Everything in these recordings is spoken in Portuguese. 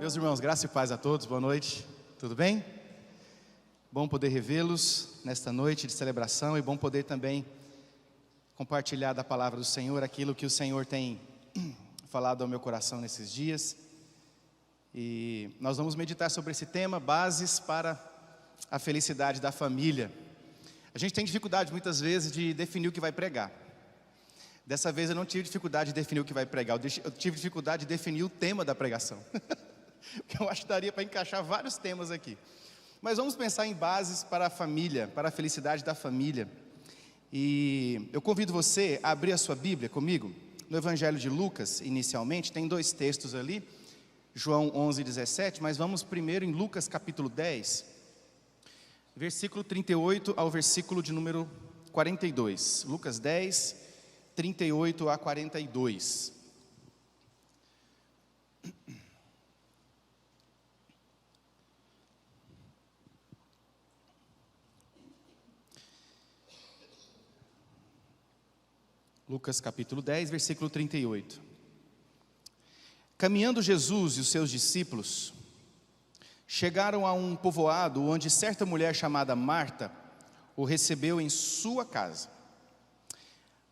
Meus irmãos, graça e paz a todos, boa noite, tudo bem? Bom poder revê-los nesta noite de celebração e bom poder também compartilhar da palavra do Senhor aquilo que o Senhor tem falado ao meu coração nesses dias. E nós vamos meditar sobre esse tema, bases para a felicidade da família. A gente tem dificuldade muitas vezes de definir o que vai pregar. Dessa vez eu não tive dificuldade de definir o que vai pregar, eu tive dificuldade de definir o tema da pregação. Porque eu acho que daria para encaixar vários temas aqui. Mas vamos pensar em bases para a família, para a felicidade da família. E eu convido você a abrir a sua Bíblia comigo, no Evangelho de Lucas, inicialmente, tem dois textos ali, João 11 e 17, mas vamos primeiro em Lucas capítulo 10, versículo 38 ao versículo de número 42. Lucas 10, 38 a 42. Lucas capítulo 10, versículo 38. Caminhando Jesus e os seus discípulos, chegaram a um povoado onde certa mulher chamada Marta o recebeu em sua casa.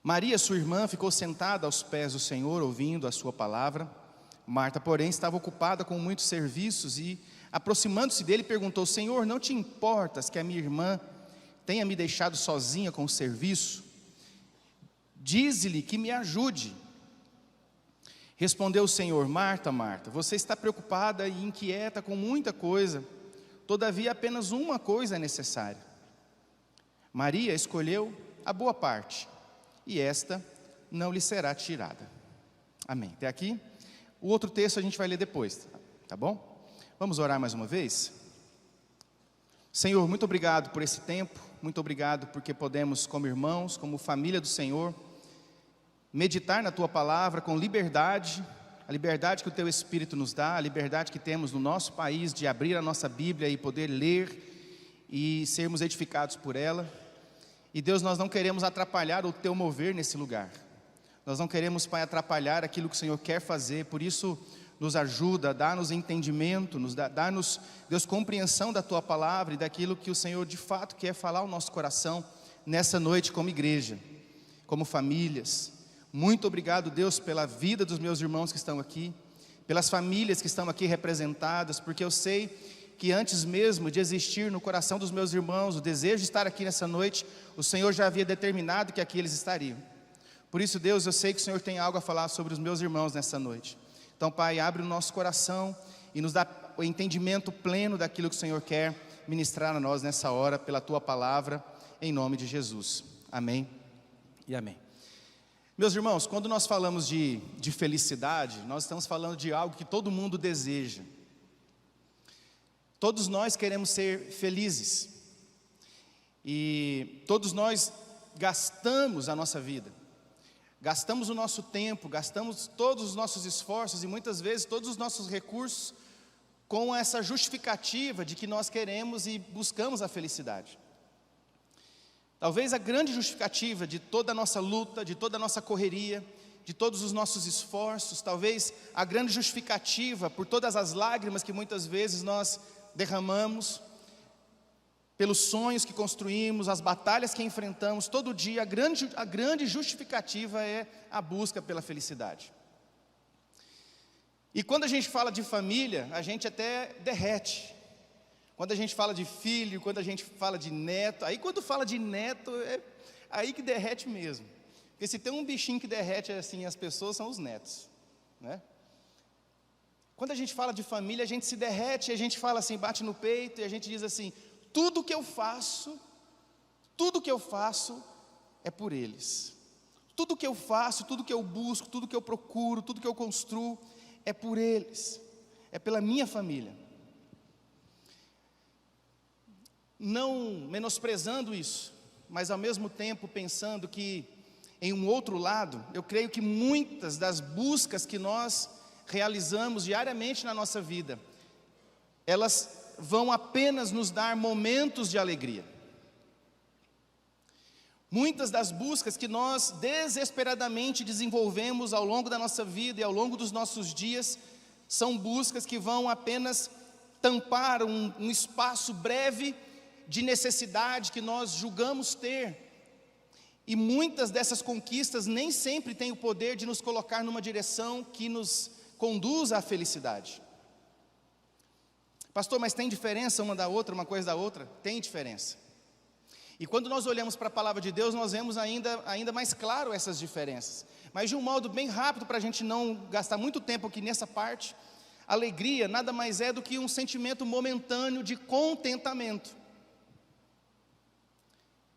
Maria, sua irmã, ficou sentada aos pés do Senhor, ouvindo a sua palavra. Marta, porém, estava ocupada com muitos serviços e, aproximando-se dele, perguntou: Senhor, não te importas que a minha irmã tenha me deixado sozinha com o serviço? Dize-lhe que me ajude. Respondeu o Senhor: Marta, Marta, você está preocupada e inquieta com muita coisa, todavia apenas uma coisa é necessária. Maria escolheu a boa parte, e esta não lhe será tirada. Amém. Até aqui. O outro texto a gente vai ler depois, tá bom? Vamos orar mais uma vez? Senhor, muito obrigado por esse tempo, muito obrigado porque podemos, como irmãos, como família do Senhor, meditar na Tua palavra com liberdade, a liberdade que o Teu Espírito nos dá, a liberdade que temos no nosso país de abrir a nossa Bíblia e poder ler e sermos edificados por ela. E Deus, nós não queremos atrapalhar o Teu mover nesse lugar. Nós não queremos, Pai, atrapalhar aquilo que o Senhor quer fazer, por isso nos ajuda, dá-nos entendimento, dá-nos, Deus, compreensão da Tua palavra e daquilo que o Senhor de fato quer falar ao nosso coração nessa noite como igreja, como famílias. Muito obrigado, Deus, pela vida dos meus irmãos que estão aqui, pelas famílias que estão aqui representadas, porque eu sei que antes mesmo de existir no coração dos meus irmãos o desejo de estar aqui nessa noite, o Senhor já havia determinado que aqui eles estariam. Por isso, Deus, eu sei que o Senhor tem algo a falar sobre os meus irmãos nessa noite. Então, Pai, abre o nosso coração e nos dá o entendimento pleno daquilo que o Senhor quer ministrar a nós nessa hora, pela Tua palavra, em nome de Jesus. Amém e amém. Meus irmãos, quando nós falamos de felicidade, nós estamos falando de algo que todo mundo deseja. Todos nós queremos ser felizes. E todos nós gastamos a nossa vida. Gastamos o nosso tempo, gastamos todos os nossos esforços e muitas vezes todos os nossos recursos com essa justificativa de que nós queremos e buscamos a felicidade. Talvez a grande justificativa de toda a nossa luta, de toda a nossa correria, de todos os nossos esforços, talvez a grande justificativa por todas as lágrimas que muitas vezes nós derramamos, pelos sonhos que construímos, as batalhas que enfrentamos, todo dia, a grande justificativa é a busca pela felicidade. E quando a gente fala de família, a gente até derrete. Quando a gente fala de filho, quando a gente fala de neto, aí quando fala de neto, é aí que derrete mesmo. Porque se tem um bichinho que derrete assim as pessoas, são os netos, né? Quando a gente fala de família, a gente se derrete, a gente fala assim, bate no peito e a gente diz assim: tudo que eu faço é por eles. Tudo que eu faço, tudo que eu busco, tudo que eu procuro, tudo que eu construo é por eles, é pela minha família. Não menosprezando isso, mas ao mesmo tempo pensando que em um outro lado, eu creio que muitas das buscas que nós realizamos diariamente na nossa vida, elas vão apenas nos dar momentos de alegria. Muitas das buscas que nós desesperadamente desenvolvemos ao longo da nossa vida e ao longo dos nossos dias, São buscas que vão apenas tampar um espaço breve de necessidade que nós julgamos ter. E muitas dessas conquistas nem sempre têm o poder de nos colocar numa direção que nos conduza à felicidade. Pastor, mas tem diferença uma da outra, uma coisa da outra? Tem diferença. E quando nós olhamos para a palavra de Deus, nós vemos ainda mais claro essas diferenças. Mas de um modo bem rápido, para a gente não gastar muito tempo aqui nessa parte, alegria nada mais é do que um sentimento momentâneo de contentamento.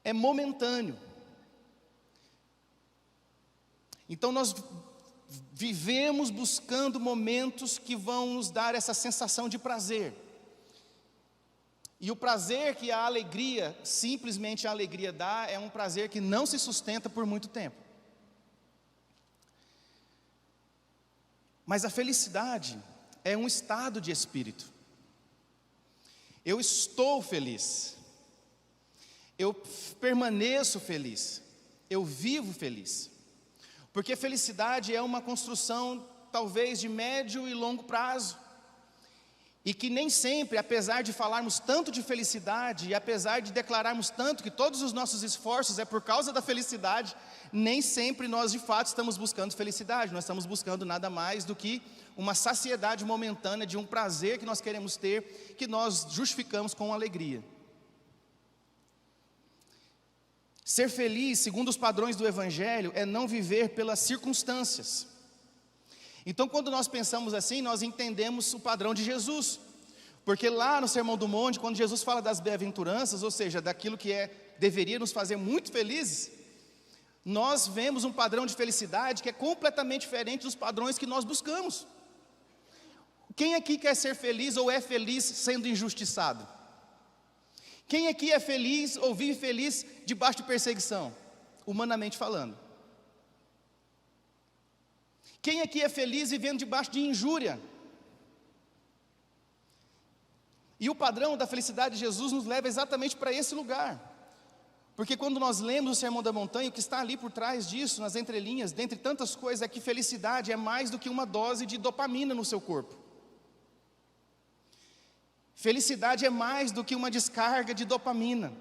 É momentâneo. Então nós vivemos buscando momentos que vão nos dar essa sensação de prazer. E o prazer que a alegria, simplesmente a alegria dá, é um prazer que não se sustenta por muito tempo. Mas a felicidade é um estado de espírito. Eu estou feliz. Eu permaneço feliz. Eu vivo feliz. Porque felicidade é uma construção, talvez, de médio e longo prazo. E que nem sempre, apesar de falarmos tanto de felicidade, e apesar de declararmos tanto que todos os nossos esforços é por causa da felicidade, nem sempre nós de fato estamos buscando felicidade. Nós estamos buscando nada mais do que uma saciedade momentânea de um prazer que nós queremos ter, que nós justificamos com alegria. Ser feliz, segundo os padrões do Evangelho, é não viver pelas circunstâncias. Então, quando nós pensamos assim, nós entendemos o padrão de Jesus. Porque lá no Sermão do Monte, quando Jesus fala das bem-aventuranças, ou seja, daquilo que deveria nos fazer muito felizes, nós vemos um padrão de felicidade que é completamente diferente dos padrões que nós buscamos. Quem aqui quer ser feliz ou é feliz sendo injustiçado? Quem aqui é feliz ou vive feliz debaixo de perseguição, humanamente falando? Quem aqui é feliz vivendo debaixo de injúria? E o padrão da felicidade de Jesus nos leva exatamente para esse lugar. Porque quando nós lemos o Sermão da Montanha, o que está ali por trás disso, nas entrelinhas, dentre tantas coisas, é que felicidade é mais do que uma dose de dopamina no seu corpo. Felicidade é mais do que uma descarga de dopamina.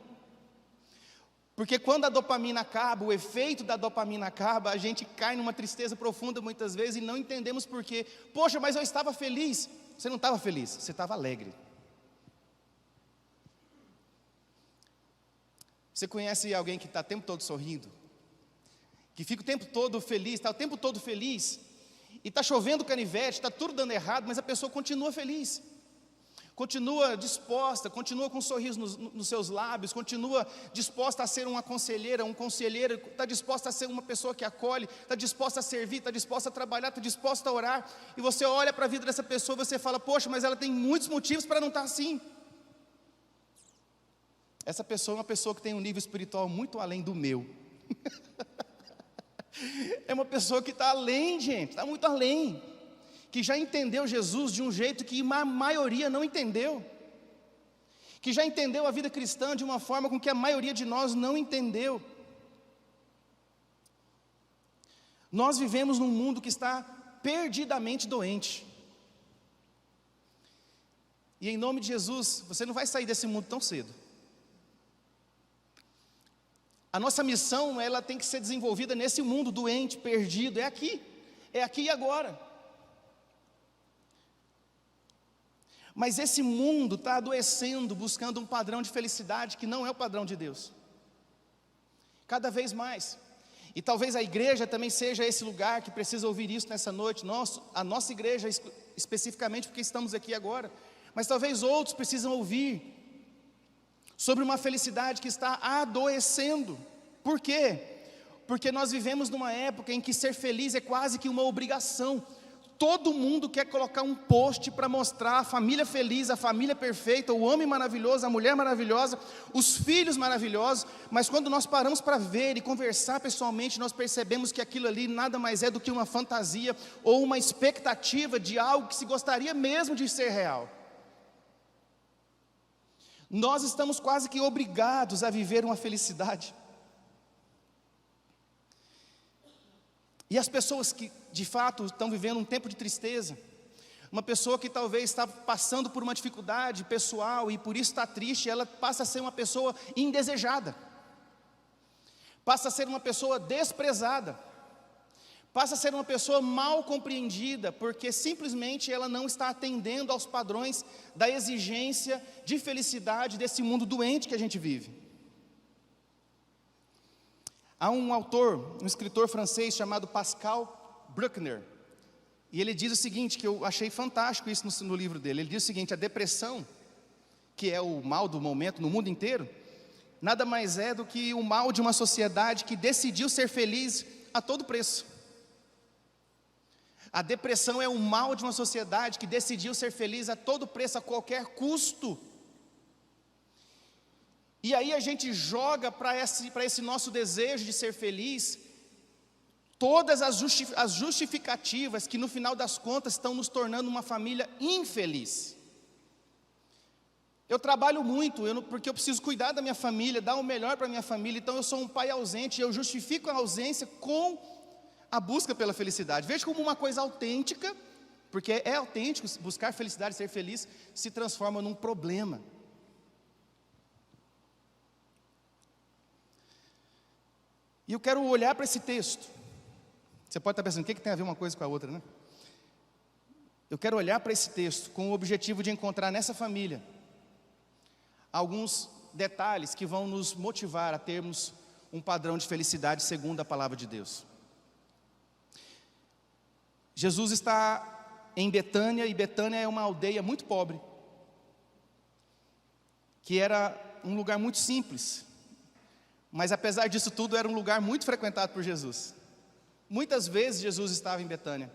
Porque quando a dopamina acaba, o efeito da dopamina acaba, a gente cai numa tristeza profunda muitas vezes e não entendemos por quê. Poxa, mas eu estava feliz. Você não estava feliz, você estava alegre. Você conhece alguém que está o tempo todo sorrindo? Que fica o tempo todo feliz, está o tempo todo feliz, e está chovendo canivete, está tudo dando errado, mas a pessoa continua feliz. Continua disposta, continua com um sorriso nos seus lábios, continua disposta a ser uma conselheira, um conselheiro, está disposta a ser uma pessoa que acolhe, está disposta a servir, está disposta a trabalhar, está disposta a orar, e você olha para a vida dessa pessoa e você fala, poxa, mas ela tem muitos motivos para não estar assim. Essa pessoa é uma pessoa que tem um nível espiritual muito além do meu. É uma pessoa que está além, gente, está muito além. Que já entendeu Jesus de um jeito que a maioria não entendeu, que já entendeu a vida cristã de uma forma com que a maioria de nós não entendeu. Nós vivemos num mundo que está perdidamente doente, e em nome de Jesus, você não vai sair desse mundo tão cedo. A nossa missão, ela tem que ser desenvolvida nesse mundo doente, perdido, é aqui e agora. Mas esse mundo está adoecendo, buscando um padrão de felicidade que não é o padrão de Deus. Cada vez mais. E talvez a igreja também seja esse lugar que precisa ouvir isso nessa noite. A nossa igreja especificamente, porque estamos aqui agora. Mas talvez outros precisam ouvir sobre uma felicidade que está adoecendo. Por quê? Porque nós vivemos numa época em que ser feliz é quase que uma obrigação. Todo mundo quer colocar um post para mostrar a família feliz, a família perfeita, o homem maravilhoso, a mulher maravilhosa, os filhos maravilhosos, mas quando nós paramos para ver e conversar pessoalmente, nós percebemos que aquilo ali nada mais é do que uma fantasia ou uma expectativa de algo que se gostaria mesmo de ser real. Nós estamos quase que obrigados a viver uma felicidade. E as pessoas que de fato estão vivendo um tempo de tristeza, Uma pessoa que talvez está passando por uma dificuldade pessoal e por isso está triste, ela passa a ser uma pessoa indesejada, passa a ser uma pessoa desprezada, passa a ser uma pessoa mal compreendida, porque simplesmente ela não está atendendo aos padrões da exigência de felicidade desse mundo doente que a gente vive. Há um autor, um escritor francês chamado Pascal Bruckner, e ele diz o seguinte, que eu achei fantástico isso no livro dele. Ele diz o seguinte: a depressão, que é o mal do momento no mundo inteiro, nada mais é do que o mal de uma sociedade que decidiu ser feliz a todo preço. A depressão é o mal de uma sociedade que decidiu ser feliz a todo preço, a qualquer custo. E aí a gente joga para esse nosso desejo de ser feliz todas as justificativas que no final das contas estão nos tornando uma família infeliz. Eu trabalho muito, porque eu preciso cuidar da minha família, dar o melhor para a minha família, então eu sou um pai ausente, e eu justifico a ausência com a busca pela felicidade. Veja como uma coisa autêntica, porque é autêntico, buscar felicidade, ser feliz, se transforma num problema. E eu quero olhar para esse texto. Você pode estar pensando, o que tem a ver uma coisa com a outra, né? Eu quero olhar para esse texto com o objetivo de encontrar nessa família alguns detalhes que vão nos motivar a termos um padrão de felicidade segundo a palavra de Deus. Jesus está em Betânia, e Betânia é uma aldeia muito pobre, que era um lugar muito simples, mas apesar disso tudo era um lugar muito frequentado por Jesus. Muitas vezes Jesus estava em Betânia,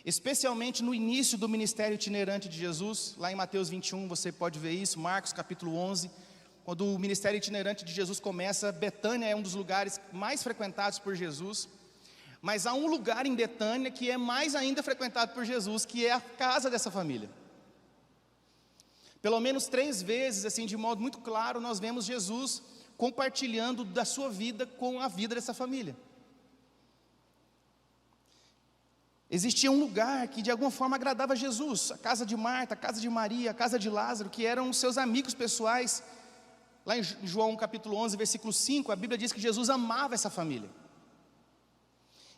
especialmente no início do ministério itinerante de Jesus, lá em Mateus 21, você pode ver isso, Marcos capítulo 11, quando o ministério itinerante de Jesus começa, Betânia é um dos lugares mais frequentados por Jesus, mas há um lugar em Betânia que é mais ainda frequentado por Jesus, que é a casa dessa família. Pelo menos 3 vezes, assim, de modo muito claro, nós vemos Jesus compartilhando da sua vida com a vida dessa família. Existia um lugar que de alguma forma agradava a Jesus, a casa de Marta, a casa de Maria, a casa de Lázaro, que eram os seus amigos pessoais. Lá em João capítulo 11, versículo 5, a Bíblia diz que Jesus amava essa família.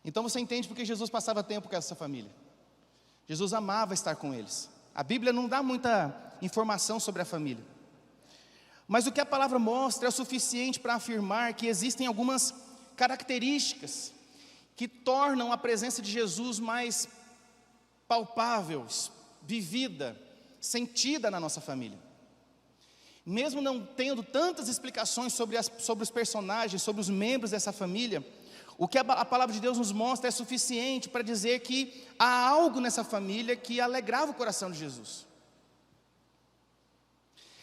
Então você entende porque Jesus passava tempo com essa família. Jesus amava estar com eles. A Bíblia não dá muita informação sobre a família, mas o que a palavra mostra é o suficiente para afirmar que existem algumas características que tornam a presença de Jesus mais palpável, vivida, sentida na nossa família. Mesmo não tendo tantas explicações sobre os personagens, sobre os membros dessa família, o que a palavra de Deus nos mostra é suficiente para dizer que há algo nessa família que alegrava o coração de Jesus.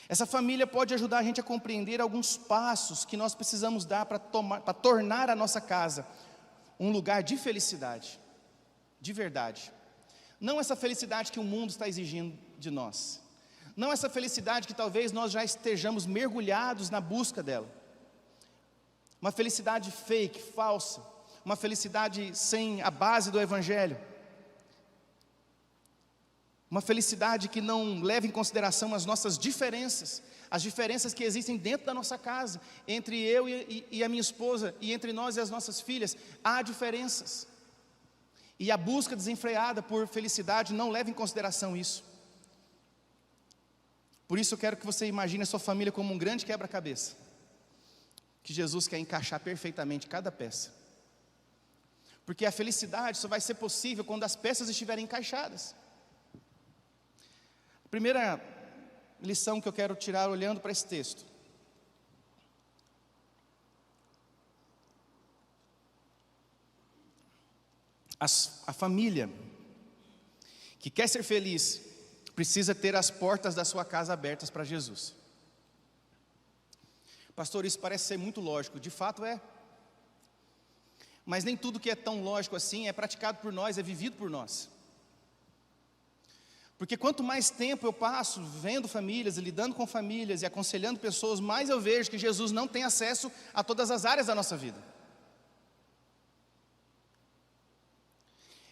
Essa família pode ajudar a gente a compreender alguns passos que nós precisamos dar para tornar a nossa casa um lugar de felicidade, de verdade. Não essa felicidade que o mundo está exigindo de nós. Não essa felicidade que talvez nós já estejamos mergulhados na busca dela. Uma felicidade fake, falsa. Uma felicidade sem a base do Evangelho. Uma felicidade que não leva em consideração as nossas diferenças. As diferenças que existem dentro da nossa casa, entre eu e a minha esposa, e entre nós e as nossas filhas, há diferenças. E a busca desenfreada por felicidade não leva em consideração isso. Por isso eu quero que você imagine a sua família como um grande quebra-cabeça, que Jesus quer encaixar perfeitamente cada peça. Porque a felicidade só vai ser possível quando as peças estiverem encaixadas. A primeira lição que eu quero tirar olhando para esse texto: a família que quer ser feliz precisa ter as portas da sua casa abertas para Jesus. Pastor, isso parece ser muito lógico, de fato é, mas nem tudo que é tão lógico assim é praticado por nós, é vivido por nós. Porque quanto mais tempo eu passo vendo famílias, e lidando com famílias e aconselhando pessoas, mais eu vejo que Jesus não tem acesso a todas as áreas da nossa vida.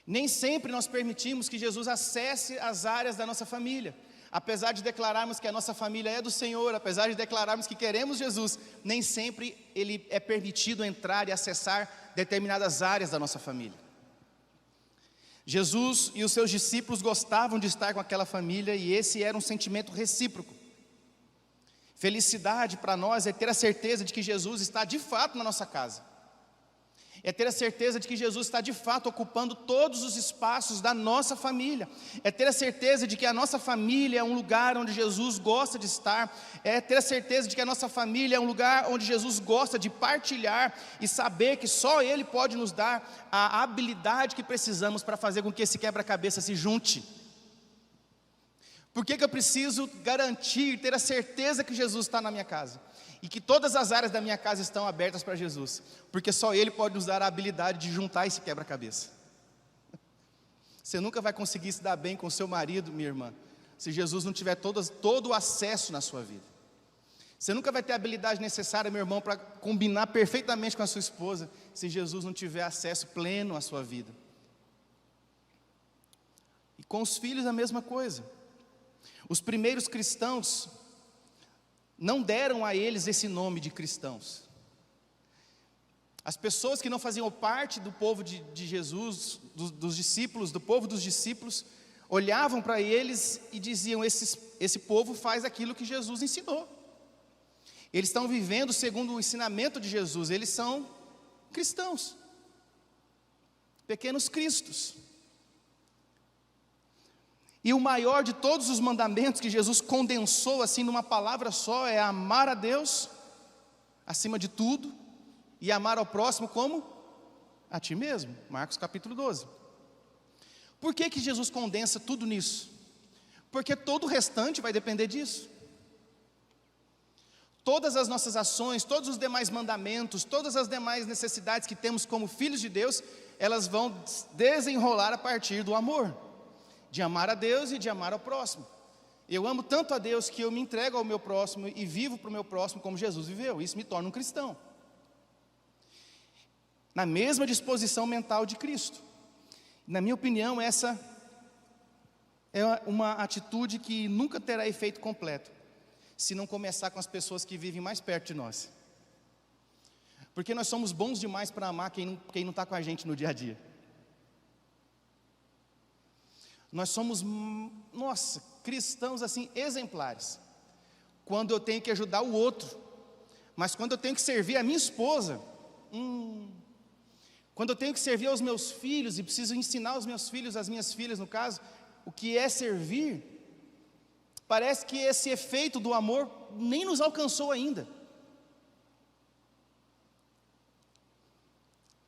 Nem sempre nós permitimos que Jesus acesse as áreas da nossa família. Apesar de declararmos que a nossa família é do Senhor, apesar de declararmos que queremos Jesus, nem sempre Ele é permitido entrar e acessar determinadas áreas da nossa família. Jesus e os seus discípulos gostavam de estar com aquela família e esse era um sentimento recíproco. Felicidade para nós é ter a certeza de que Jesus está de fato na nossa casa. É ter a certeza de que Jesus está de fato ocupando todos os espaços da nossa família. É ter a certeza de que a nossa família é um lugar onde Jesus gosta de estar. É ter a certeza de que a nossa família é um lugar onde Jesus gosta de partilhar e saber que só Ele pode nos dar a habilidade que precisamos para fazer com que esse quebra-cabeça se junte. Por que eu preciso garantir, ter a certeza que Jesus está na minha casa? E que todas as áreas da minha casa estão abertas para Jesus, porque só Ele pode nos dar a habilidade de juntar esse quebra-cabeça. Você nunca vai conseguir se dar bem com seu marido, minha irmã, se Jesus não tiver todo o acesso na sua vida. Você nunca vai ter a habilidade necessária, meu irmão, para combinar perfeitamente com a sua esposa, se Jesus não tiver acesso pleno à sua vida. E com os filhos a mesma coisa. Os primeiros cristãos não deram a eles esse nome de cristãos. As pessoas que não faziam parte do povo de Jesus, dos discípulos, do povo dos discípulos, olhavam para eles e diziam: esse povo faz aquilo que Jesus ensinou. Eles estão vivendo segundo o ensinamento de Jesus, eles são cristãos, pequenos cristos. E o maior de todos os mandamentos que Jesus condensou assim numa palavra só é amar a Deus acima de tudo e amar ao próximo como a ti mesmo. Marcos capítulo 12. Por que Jesus condensa tudo nisso? Porque todo o restante vai depender disso. Todas as nossas ações, todos os demais mandamentos, todas as demais necessidades que temos como filhos de Deus, elas vão desenrolar a partir do amor. De amar a Deus e de amar ao próximo. Eu amo tanto a Deus que eu me entrego ao meu próximo e vivo para o meu próximo como Jesus viveu. Isso me torna um cristão. Na mesma disposição mental de Cristo. Na minha opinião, essa é uma atitude que nunca terá efeito completo, se não começar com as pessoas que vivem mais perto de nós. Porque nós somos bons demais para amar quem não está com a gente no dia a dia. Nós somos, cristãos assim, exemplares. Quando eu tenho que ajudar o outro. Mas quando eu tenho que servir a minha esposa, quando eu tenho que servir aos meus filhos, e preciso ensinar aos meus filhos, às minhas filhas no caso, o que é servir, parece que esse efeito do amor nem nos alcançou ainda.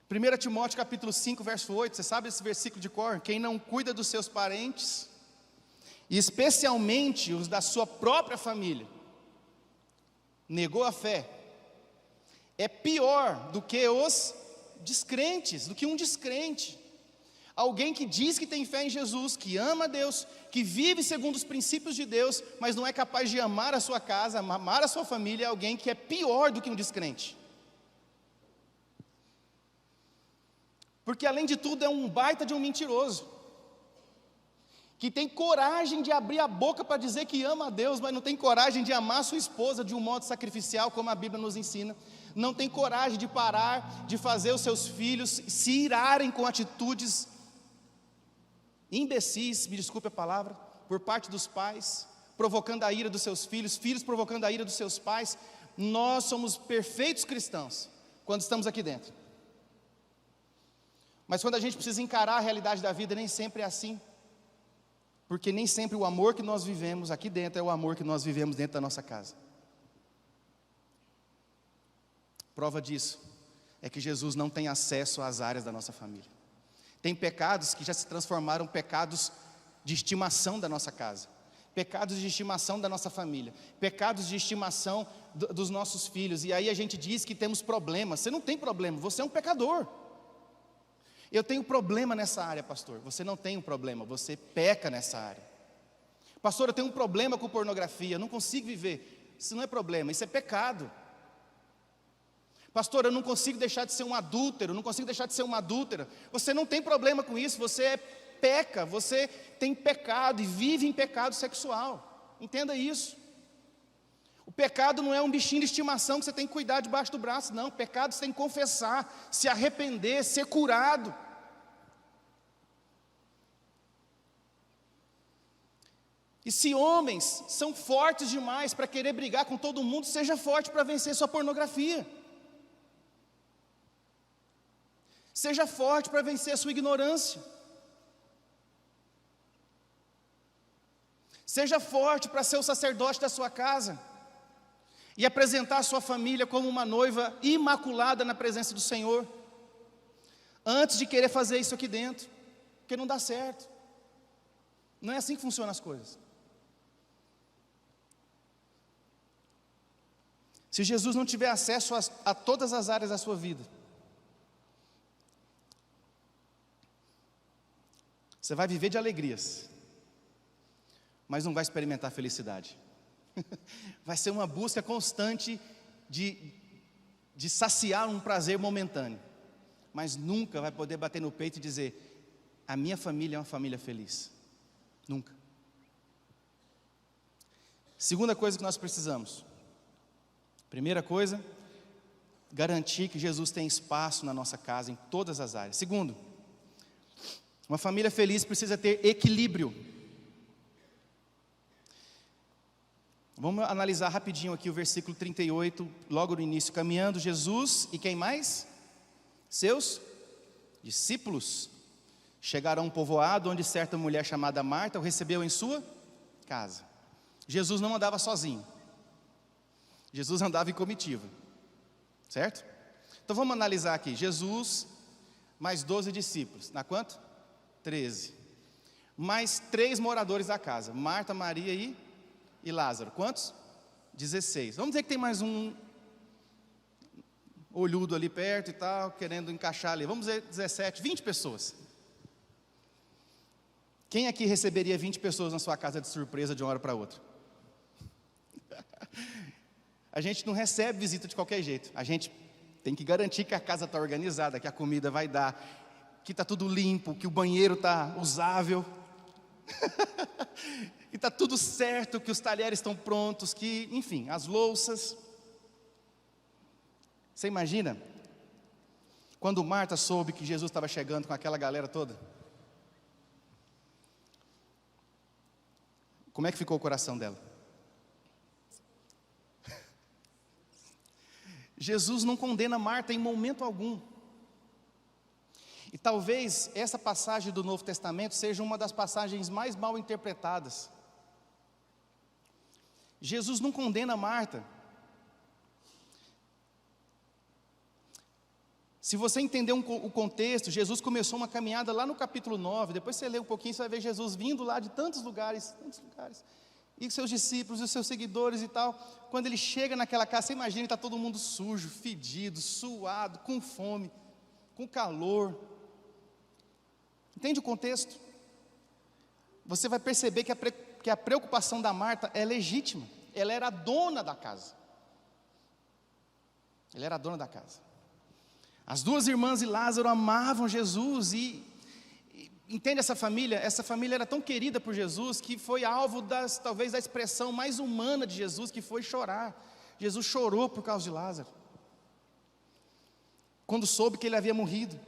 1 Timóteo capítulo 5, verso 8, você sabe esse versículo de cor? Quem não cuida dos seus parentes, e especialmente os da sua própria família, negou a fé, é pior do que os descrentes, do que um descrente. Alguém que diz que tem fé em Jesus, que ama a Deus, que vive segundo os princípios de Deus, mas não é capaz de amar a sua casa, amar a sua família, é alguém que é pior do que um descrente. Porque além de tudo é um baita de um mentiroso, que tem coragem de abrir a boca para dizer que ama a Deus, mas não tem coragem de amar a sua esposa de um modo sacrificial, como a Bíblia nos ensina. Não tem coragem de parar, de fazer os seus filhos se irarem com atitudes imbecis, me desculpe a palavra, por parte dos pais, provocando a ira dos seus filhos, filhos provocando a ira dos seus pais. Nós somos perfeitos cristãos, quando estamos aqui dentro. Mas quando a gente precisa encarar a realidade da vida, nem sempre é assim. Porque nem sempre o amor que nós vivemos aqui dentro é o amor que nós vivemos dentro da nossa casa. Prova disso é que Jesus não tem acesso às áreas da nossa família. Tem pecados que já se transformaram em pecados de estimação da nossa casa. Pecados de estimação da nossa família. Pecados de estimação dos nossos filhos. E aí a gente diz que temos problemas. Você não tem problema, você é um pecador. Eu tenho problema nessa área, pastor. Você não tem um problema, você peca nessa área. Pastor, eu tenho um problema com pornografia, eu não consigo viver. Isso não é problema, isso é pecado. Pastor, eu não consigo deixar de ser um adúltero, não consigo deixar de ser uma adúltera. Você não tem problema com isso, você peca, você tem pecado e vive em pecado sexual. Entenda isso. O pecado não é um bichinho de estimação que você tem que cuidar debaixo do braço, não. O pecado você tem que confessar, se arrepender, ser curado. E se homens são fortes demais para querer brigar com todo mundo, seja forte para vencer sua pornografia. Seja forte para vencer a sua ignorância. Seja forte para ser o sacerdote da sua casa e apresentar a sua família como uma noiva imaculada na presença do Senhor, antes de querer fazer isso aqui dentro, porque não dá certo. Não é assim que funcionam as coisas. Se Jesus não tiver acesso a todas as áreas da sua vida, você vai viver de alegrias, mas não vai experimentar felicidade. Vai ser uma busca constante de saciar um prazer momentâneo, mas nunca vai poder bater no peito e dizer: a minha família é uma família feliz. Nunca. Segunda coisa que nós precisamos. Primeira coisa, garantir que Jesus tem espaço na nossa casa, em todas as áreas. Segundo, uma família feliz precisa ter equilíbrio. Vamos analisar rapidinho aqui o versículo 38, logo no início. Caminhando Jesus e quem mais? Seus discípulos chegaram a um povoado onde certa mulher chamada Marta o recebeu em sua casa. Jesus não andava sozinho. Jesus andava em comitiva, certo? Então vamos analisar aqui, Jesus mais 12 discípulos, na quanto? 13, mais 3 moradores da casa, Marta, Maria e Lázaro, quantos? 16, vamos dizer que tem mais um olhudo ali perto e tal, querendo encaixar ali, vamos dizer 17, 20 pessoas. Quem aqui receberia 20 pessoas na sua casa de surpresa de uma hora para outra? A gente não recebe visita de qualquer jeito. A gente tem que garantir que a casa está organizada, que a comida vai dar, que está tudo limpo, que o banheiro está usável, que está tudo certo, que os talheres estão prontos, que, enfim, as louças. Você imagina? Quando Marta soube que Jesus estava chegando com aquela galera toda, como é que ficou o coração dela? Jesus não condena Marta em momento algum. E talvez essa passagem do Novo Testamento seja uma das passagens mais mal interpretadas. Jesus não condena Marta. Se você entender o contexto, Jesus começou uma caminhada lá no capítulo 9, depois você lê um pouquinho, você vai ver Jesus vindo lá de tantos lugares, e seus discípulos, e os seus seguidores e tal. Quando ele chega naquela casa, você imagina que está todo mundo sujo, fedido, suado, com fome, com calor. Entende o contexto? Você vai perceber que a preocupação da Marta é legítima. Ela era a dona da casa. Ela era a dona da casa. As 2 irmãs e Lázaro amavam Jesus entende essa família? Essa família era tão querida por Jesus que foi alvo talvez da expressão mais humana de Jesus, que foi chorar. Jesus chorou por causa de Lázaro, quando soube que ele havia morrido.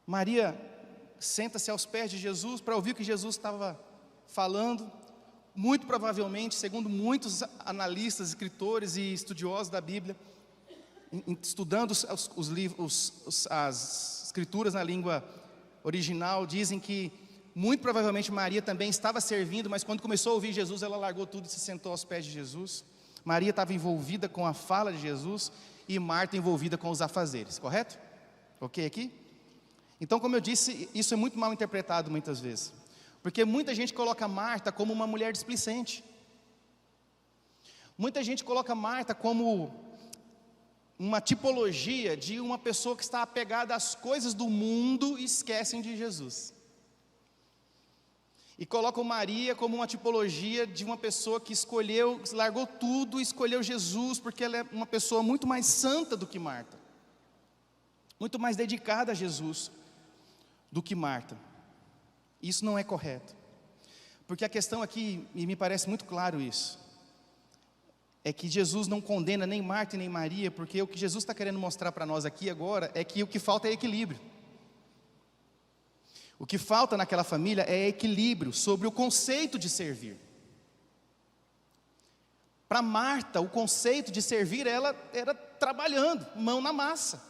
Maria senta-se aos pés de Jesus para ouvir o que Jesus estava falando. Muito provavelmente, segundo muitos analistas, escritores e estudiosos da Bíblia, estudando os livros, as escrituras na língua original, dizem que muito provavelmente Maria também estava servindo, mas quando começou a ouvir Jesus, ela largou tudo e se sentou aos pés de Jesus. Maria estava envolvida com a fala de Jesus e Marta envolvida com os afazeres, correto? Ok aqui? Então, como eu disse, isso é muito mal interpretado muitas vezes, porque muita gente coloca Marta como uma mulher displicente. Muita gente coloca Marta como uma tipologia de uma pessoa que está apegada às coisas do mundo e esquecem de Jesus. E colocam Maria como uma tipologia de uma pessoa que escolheu, largou tudo e escolheu Jesus, porque ela é uma pessoa muito mais santa do que Marta, muito mais dedicada a Jesus do que Marta. Isso não é correto, porque a questão aqui, e me parece muito claro isso, é que Jesus não condena nem Marta e nem Maria, porque o que Jesus está querendo mostrar para nós aqui agora é que o que falta é equilíbrio. O que falta naquela família é equilíbrio sobre o conceito de servir. Para Marta, o conceito de servir, ela era trabalhando, mão na massa.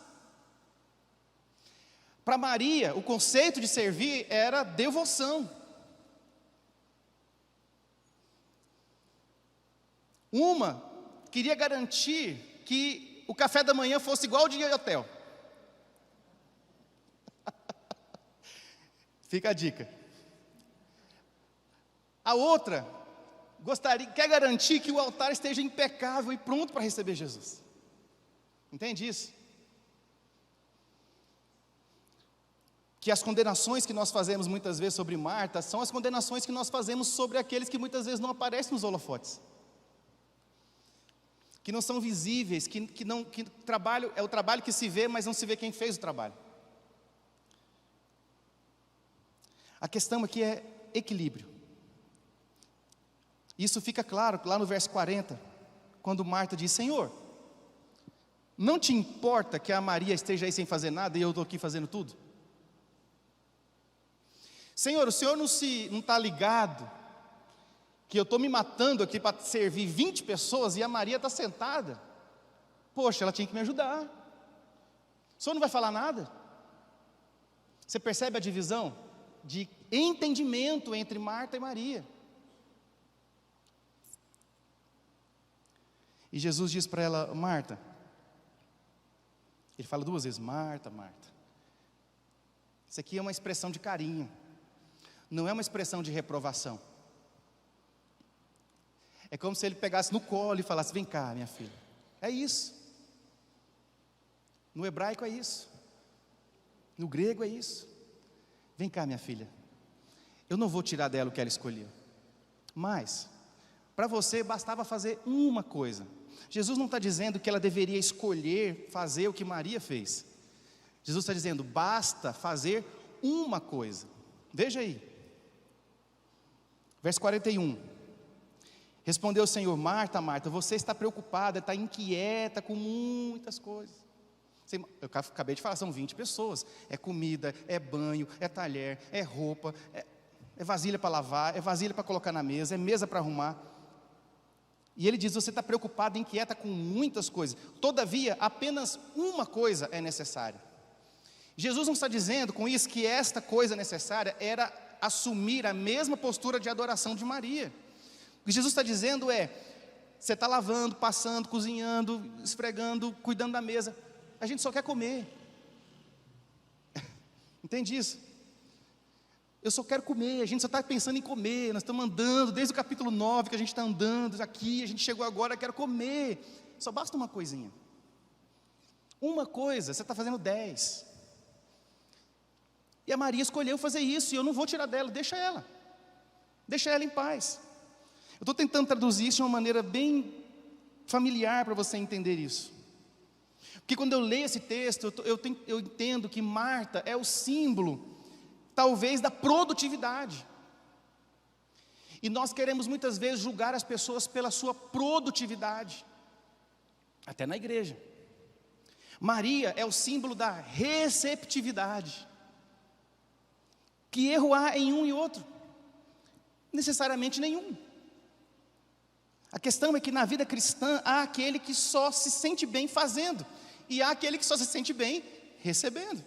Para Maria, o conceito de servir era devoção. Uma queria garantir que o café da manhã fosse igual ao de hotel. Fica a dica. A outra quer garantir que o altar esteja impecável e pronto para receber Jesus. Entende isso? Que as condenações que nós fazemos muitas vezes sobre Marta são as condenações que nós fazemos sobre aqueles que muitas vezes não aparecem nos holofotes, que não são visíveis, é o trabalho que se vê, mas não se vê quem fez o trabalho. A questão aqui é equilíbrio. Isso fica claro lá no verso 40, quando Marta diz: Senhor, não te importa que a Maria esteja aí sem fazer nada e eu estou aqui fazendo tudo? Senhor, o Senhor não está ligado que eu estou me matando aqui para servir 20 pessoas e a Maria está sentada? Poxa, ela tinha que me ajudar. O Senhor não vai falar nada? Você percebe a divisão de entendimento entre Marta e Maria? E Jesus diz para ela: Marta, ele fala 2 vezes, Marta, Marta. Isso aqui é uma expressão de carinho, não é uma expressão de reprovação. É como se ele pegasse no colo e falasse: vem cá, minha filha. É isso. No hebraico é isso. No grego é isso. Vem cá, minha filha. Eu não vou tirar dela o que ela escolheu, mas para você bastava fazer uma coisa. Jesus não está dizendo que ela deveria escolher fazer o que Maria fez. Jesus está dizendo: basta fazer uma coisa. Veja aí, verso 41. Respondeu o Senhor: Marta, Marta, você está preocupada, está inquieta com muitas coisas. Eu acabei de falar, são 20 pessoas. É comida, é banho, é talher, é roupa, é vasilha para lavar, é vasilha para colocar na mesa, é mesa para arrumar. E ele diz: você está preocupada, inquieta com muitas coisas. Todavia, apenas uma coisa é necessária. Jesus não está dizendo com isso que esta coisa necessária era assumir a mesma postura de adoração de Maria. O que Jesus está dizendo é: você está lavando, passando, cozinhando, esfregando, cuidando da mesa, a gente só quer comer. Entende isso? Eu só quero comer, a gente só está pensando em comer. Nós estamos andando, desde o capítulo 9 que a gente está andando aqui, a gente chegou agora, quero comer. Só basta uma coisinha. Uma coisa, você está fazendo 10. E a Maria escolheu fazer isso, e eu não vou tirar dela, deixa ela em paz. Eu estou tentando traduzir isso de uma maneira bem familiar para você entender isso. Porque quando eu leio esse texto, eu entendo que Marta é o símbolo, talvez, da produtividade. E nós queremos muitas vezes julgar as pessoas pela sua produtividade, até na igreja. Maria é o símbolo da receptividade. Que erro há em um e outro? Necessariamente nenhum. A questão é que na vida cristã há aquele que só se sente bem fazendo, e há aquele que só se sente bem recebendo.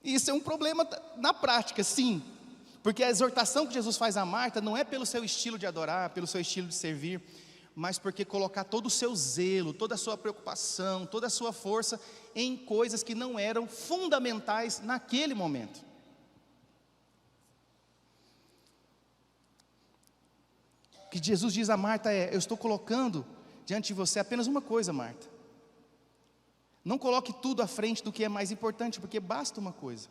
Isso é um problema na prática, sim, porque a exortação que Jesus faz a Marta não é pelo seu estilo de adorar, pelo seu estilo de servir, mas porque colocar todo o seu zelo, toda a sua preocupação, toda a sua força em coisas que não eram fundamentais naquele momento. O que Jesus diz a Marta é: eu estou colocando diante de você apenas uma coisa, Marta. Não coloque tudo à frente do que é mais importante, porque basta uma coisa.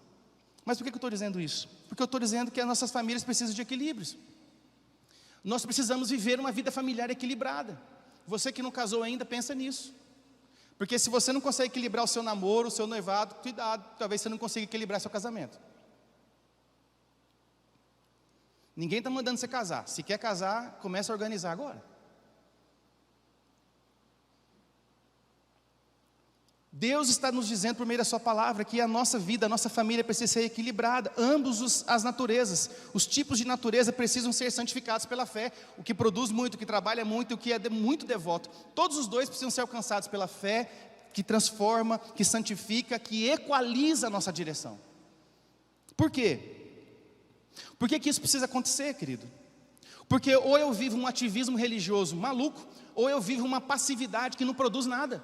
Mas por que eu estou dizendo isso? Porque eu estou dizendo que as nossas famílias precisam de equilíbrios. Nós precisamos viver uma vida familiar equilibrada. Você que não casou ainda, pensa nisso. Porque se você não consegue equilibrar o seu namoro, o seu noivado, cuidado, talvez você não consiga equilibrar seu casamento. Ninguém está mandando você casar. Se quer casar, comece a organizar agora. Deus está nos dizendo por meio da sua palavra que a nossa vida, a nossa família precisa ser equilibrada. Ambos as naturezas, os tipos de natureza precisam ser santificados pela fé. O que produz muito, o que trabalha muito, o que é muito devoto. Todos os dois precisam ser alcançados pela fé, que transforma, que santifica, que equaliza a nossa direção. Por quê? Por que isso precisa acontecer, querido? Porque ou eu vivo um ativismo religioso maluco, ou eu vivo uma passividade que não produz nada.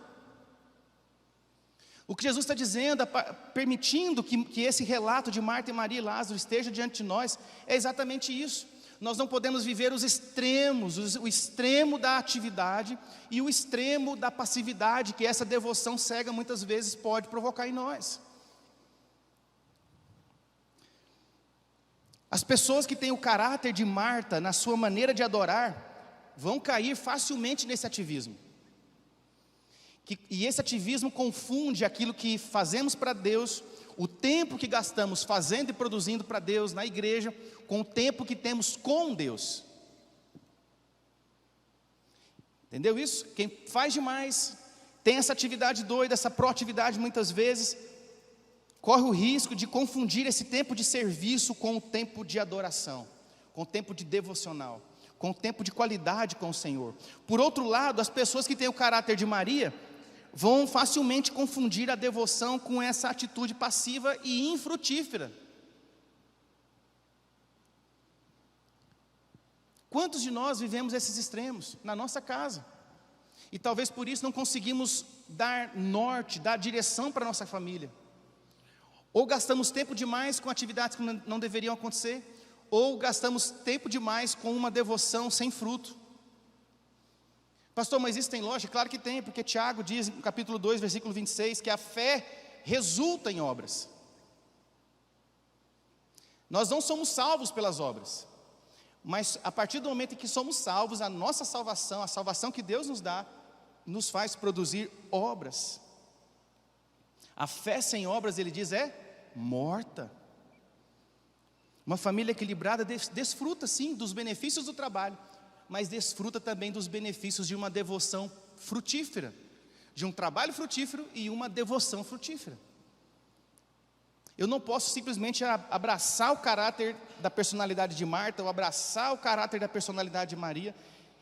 O que Jesus está dizendo, permitindo que esse relato de Marta e Maria e Lázaro esteja diante de nós, é exatamente isso. Nós não podemos viver os extremos, o extremo da atividade e o extremo da passividade que essa devoção cega muitas vezes pode provocar em nós. As pessoas que têm o caráter de Marta na sua maneira de adorar, vão cair facilmente nesse ativismo. E esse ativismo confunde aquilo que fazemos para Deus, o tempo que gastamos fazendo e produzindo para Deus na igreja, com o tempo que temos com Deus. Entendeu isso? Quem faz demais, tem essa atividade doida, essa proatividade muitas vezes, corre o risco de confundir esse tempo de serviço com o tempo de adoração, com o tempo de devocional, com o tempo de qualidade com o Senhor. Por outro lado, as pessoas que têm o caráter de Maria vão facilmente confundir a devoção com essa atitude passiva e infrutífera. Quantos de nós vivemos esses extremos na nossa casa? E talvez por isso não conseguimos dar norte, dar direção para a nossa família. Ou gastamos tempo demais com atividades que não deveriam acontecer, ou gastamos tempo demais com uma devoção sem fruto. Pastor, mas isso tem lógica? Claro que tem, porque Tiago diz no capítulo 2, versículo 26, que a fé resulta em obras. Nós não somos salvos pelas obras, mas a partir do momento em que somos salvos, a nossa salvação, a salvação que Deus nos dá, nos faz produzir obras. A fé sem obras, ele diz, é morta. Uma família equilibrada desfruta sim dos benefícios do trabalho, mas desfruta também dos benefícios de uma devoção frutífera, de um trabalho frutífero e uma devoção frutífera. Eu não posso simplesmente abraçar o caráter da personalidade de Marta, ou abraçar o caráter da personalidade de Maria,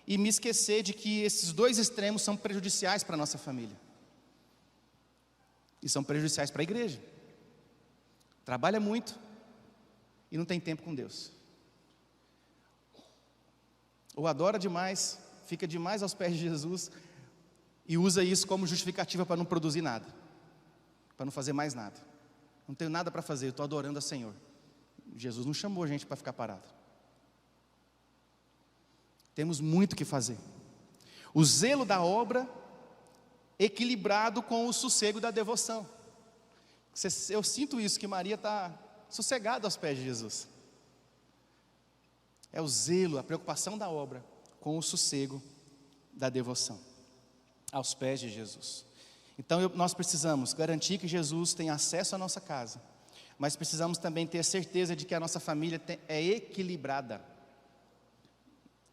e me esquecer de que esses dois extremos são prejudiciais para a nossa família. E são prejudiciais para a igreja. Trabalha muito e não tem tempo com Deus. Ou adora demais, fica demais aos pés de Jesus e usa isso como justificativa para não produzir nada, para não fazer mais nada. Não tenho nada para fazer, eu estou adorando a Senhor. Jesus não chamou a gente para ficar parado. Temos muito o que fazer. O zelo da obra equilibrado com o sossego da devoção. Eu sinto isso, que Maria está sossegada aos pés de Jesus. É o zelo, a preocupação da obra com o sossego da devoção aos pés de Jesus. Então nós precisamos garantir que Jesus tem acesso à nossa casa, mas precisamos também ter certeza de que a nossa família é equilibrada.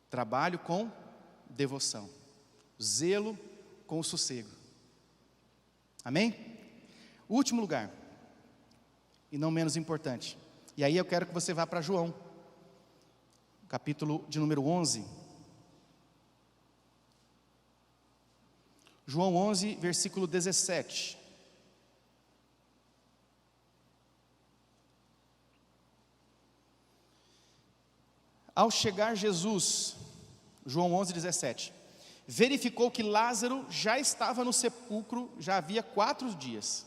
Trabalho com devoção, zelo com o sossego. Amém? Último lugar, e não menos importante, e aí eu quero que você vá para João, capítulo de número 11. João 11, versículo 17. Ao chegar Jesus, João 11, 17, verificou que Lázaro já estava no sepulcro, já havia 4 dias.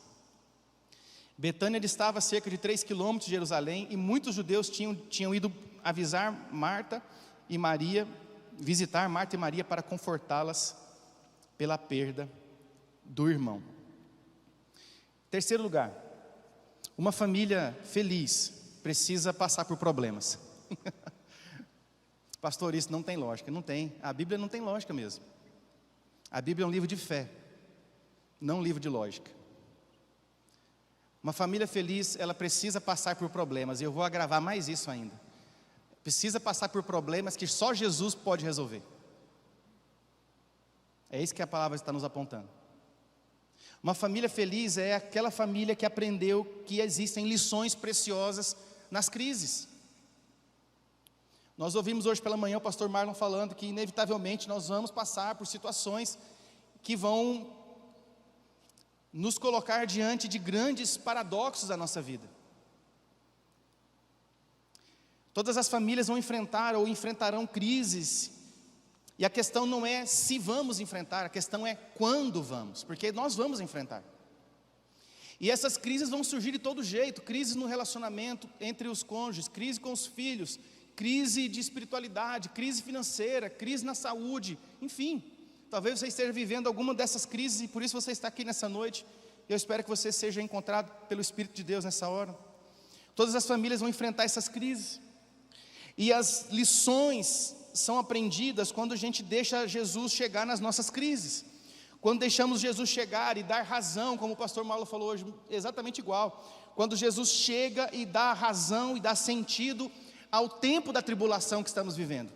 Betânia estava a cerca de 3 quilômetros de Jerusalém, e muitos judeus tinham ido avisar Marta e Maria, visitar Marta e Maria para confortá-las pela perda do irmão. Terceiro lugar, Uma família feliz precisa passar por problemas. Pastor, isso não tem lógica. Não tem. A Bíblia não tem lógica mesmo. A Bíblia é um livro de fé, não um livro de lógica. Uma família feliz, ela precisa passar por problemas. E eu vou agravar mais isso ainda. Precisa passar por problemas que só Jesus pode resolver. É isso que a palavra está nos apontando. Uma família feliz é aquela família que aprendeu que existem lições preciosas nas crises. Nós ouvimos hoje pela manhã o pastor Marlon falando que inevitavelmente nós vamos passar por situações que vão nos colocar diante de grandes paradoxos da nossa vida. Todas as famílias vão enfrentar ou enfrentarão crises, e a questão não é se vamos enfrentar, a questão é quando vamos, porque nós vamos enfrentar. E essas crises vão surgir de todo jeito, crises no relacionamento entre os cônjuges, crise com os filhos, crise de espiritualidade, crise financeira, crise na saúde, enfim. Talvez você esteja vivendo alguma dessas crises e por isso você está aqui nessa noite. Eu espero que você seja encontrado pelo Espírito de Deus nessa hora. Todas as famílias vão enfrentar essas crises. E as lições são aprendidas quando a gente deixa Jesus chegar nas nossas crises. Quando deixamos Jesus chegar e dar razão, como o pastor Marlon falou hoje, exatamente igual. Quando Jesus chega e dá razão e dá sentido ao tempo da tribulação que estamos vivendo.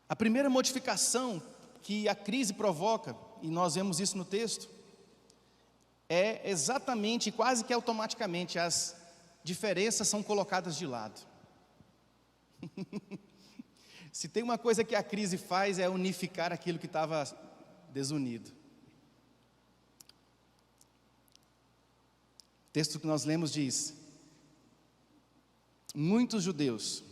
A primeira modificação que a crise provoca, e nós vemos isso no texto, é exatamente, quase que automaticamente, as diferenças são colocadas de lado. Se tem uma coisa que a crise faz é unificar aquilo que estava desunido. O texto que nós lemos diz: muitos judeus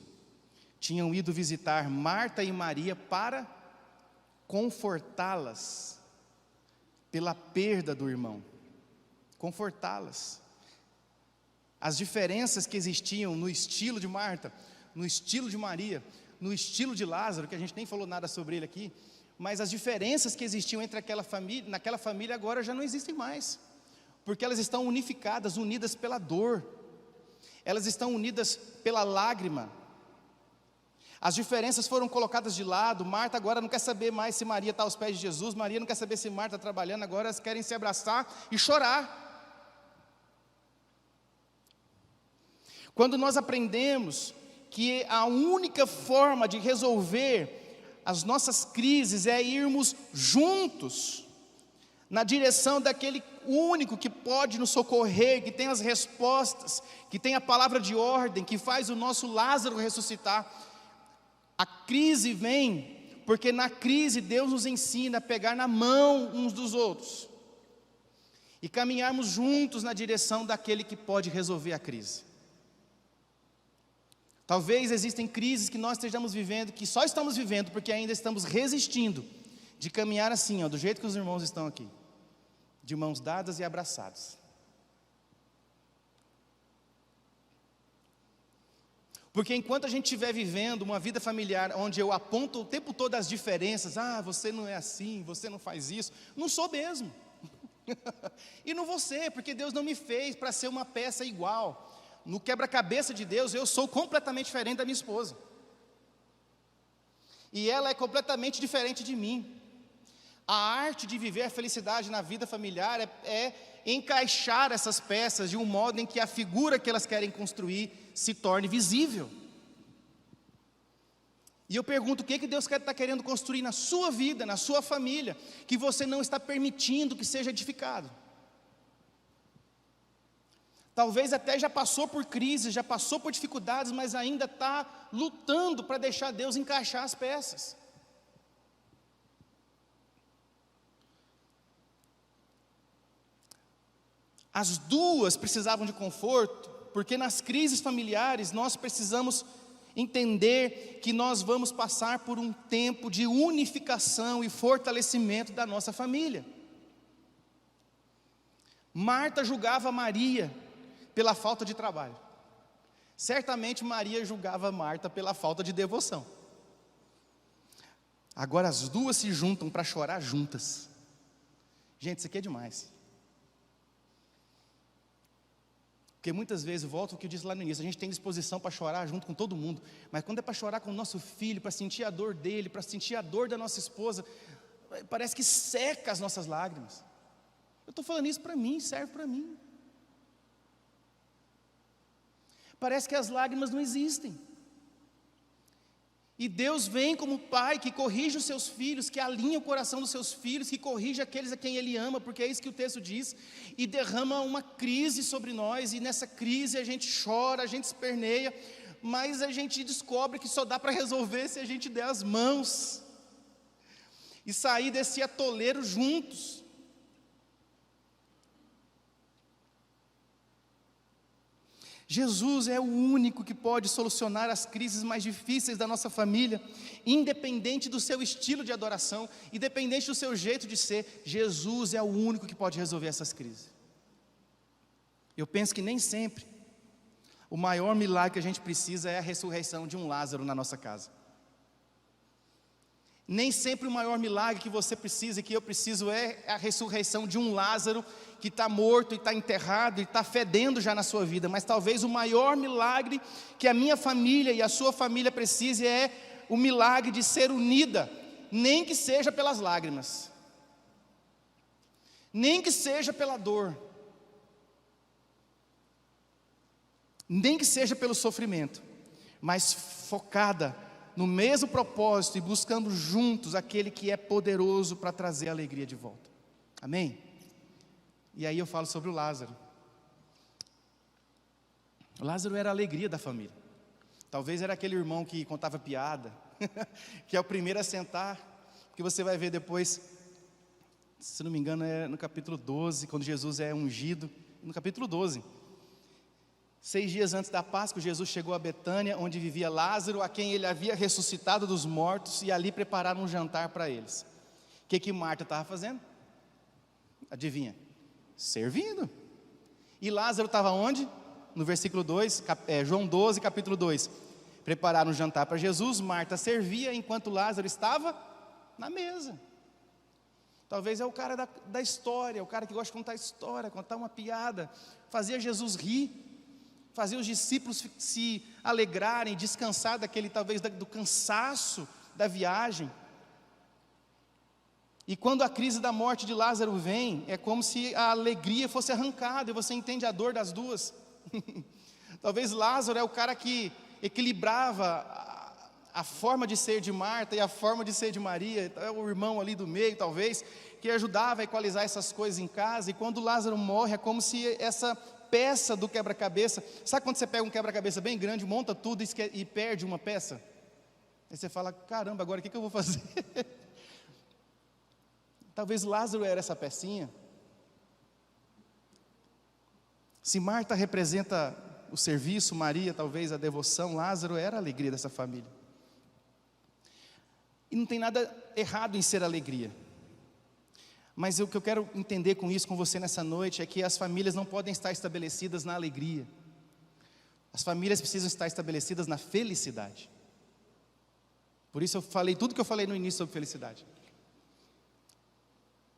tinham ido visitar Marta e Maria para confortá-las pela perda do irmão. Confortá-las. As diferenças que existiam no estilo de Marta, no estilo de Maria, no estilo de Lázaro, que a gente nem falou nada sobre ele aqui, mas as diferenças que existiam entre naquela família agora já não existem mais, porque elas estão unificadas, unidas pela dor, elas estão unidas pela lágrima. As diferenças foram colocadas de lado. Marta agora não quer saber mais se Maria está aos pés de Jesus, Maria não quer saber se Marta está trabalhando, agora elas querem se abraçar e chorar. Quando nós aprendemos que a única forma de resolver as nossas crises é irmos juntos, na direção daquele único que pode nos socorrer, que tem as respostas, que tem a palavra de ordem, que faz o nosso Lázaro ressuscitar, a crise vem, porque na crise Deus nos ensina a pegar na mão uns dos outros, e caminharmos juntos na direção daquele que pode resolver a crise. Talvez existem crises que nós estejamos vivendo, que só estamos vivendo porque ainda estamos resistindo de caminhar assim, do jeito que os irmãos estão aqui, de mãos dadas e abraçados. Porque enquanto a gente estiver vivendo uma vida familiar onde eu aponto o tempo todo as diferenças, você não é assim, você não faz isso, não sou mesmo. E não vou ser, porque Deus não me fez para ser uma peça igual. No quebra-cabeça de Deus, eu sou completamente diferente da minha esposa. E ela é completamente diferente de mim. A arte de viver a felicidade na vida familiar é encaixar essas peças de um modo em que a figura que elas querem construir se torne visível. E eu pergunto, o que Deus está querendo construir na sua vida, na sua família, que você não está permitindo que seja edificado? Talvez até já passou por crises, já passou por dificuldades, mas ainda está lutando para deixar Deus encaixar as peças. As duas precisavam de conforto, porque nas crises familiares nós precisamos entender que nós vamos passar por um tempo de unificação e fortalecimento da nossa família. Marta julgava Maria pela falta de trabalho. Certamente Maria julgava Marta pela falta de devoção. Agora as duas se juntam para chorar juntas. Gente, isso aqui é demais. Porque muitas vezes, eu volto ao que eu disse lá no início, a gente tem disposição para chorar junto com todo mundo, mas quando é para chorar com o nosso filho, para sentir a dor dele, para sentir a dor da nossa esposa, parece que seca as nossas lágrimas. Eu estou falando isso para mim, serve para mim. Parece que as lágrimas não existem. E Deus vem como pai que corrige os seus filhos, que alinha o coração dos seus filhos, que corrige aqueles a quem Ele ama, porque é isso que o texto diz, e derrama uma crise sobre nós, e nessa crise a gente chora, a gente esperneia, mas a gente descobre que só dá para resolver se a gente der as mãos, e sair desse atoleiro juntos. Jesus é o único que pode solucionar as crises mais difíceis da nossa família, independente do seu estilo de adoração, independente do seu jeito de ser. Jesus é o único que pode resolver essas crises. Eu penso que nem sempre o maior milagre que a gente precisa é a ressurreição de um Lázaro na nossa casa. Nem sempre o maior milagre que você precisa e que eu preciso é a ressurreição de um Lázaro que está morto e está enterrado e está fedendo já na sua vida. Mas talvez o maior milagre que a minha família e a sua família precise é o milagre de ser unida, nem que seja pelas lágrimas, nem que seja pela dor, nem que seja pelo sofrimento, mas focada no mesmo propósito e buscando juntos aquele que é poderoso para trazer a alegria de volta. Amém? E aí eu falo sobre o Lázaro. O Lázaro era a alegria da família. Talvez era aquele irmão que contava piada, que é o primeiro a sentar, porque você vai ver depois, se não me engano é no capítulo 12, quando Jesus é ungido, no capítulo 12. 6 dias antes da Páscoa, Jesus chegou a Betânia, onde vivia Lázaro, a quem ele havia ressuscitado dos mortos, e ali prepararam um jantar para eles. O que Marta estava fazendo? Adivinha? Servindo. E Lázaro estava onde? No versículo 2, João 12, capítulo 2. Prepararam um jantar para Jesus, Marta servia, enquanto Lázaro estava na mesa. Talvez é o cara da história, o cara que gosta de contar história, contar uma piada, fazia Jesus rir, fazer os discípulos se alegrarem, descansar talvez do cansaço da viagem. E quando a crise da morte de Lázaro vem, é como se a alegria fosse arrancada, e você entende a dor das duas. Talvez Lázaro é o cara que equilibrava a forma de ser de Marta e a forma de ser de Maria, é o irmão ali do meio talvez, que ajudava a equalizar essas coisas em casa, e quando Lázaro morre é como se essa peça do quebra-cabeça, sabe quando você pega um quebra-cabeça bem grande, monta tudo e perde uma peça? Aí você fala, caramba, agora o que eu vou fazer? Talvez Lázaro era essa pecinha. Se Marta representa o serviço, Maria talvez a devoção, Lázaro era a alegria dessa família. E não tem nada errado em ser alegria. Mas o que eu quero entender com isso, com você nessa noite, é que as famílias não podem estar estabelecidas na alegria. As famílias precisam estar estabelecidas na felicidade. Por isso eu falei tudo que eu falei no início sobre felicidade.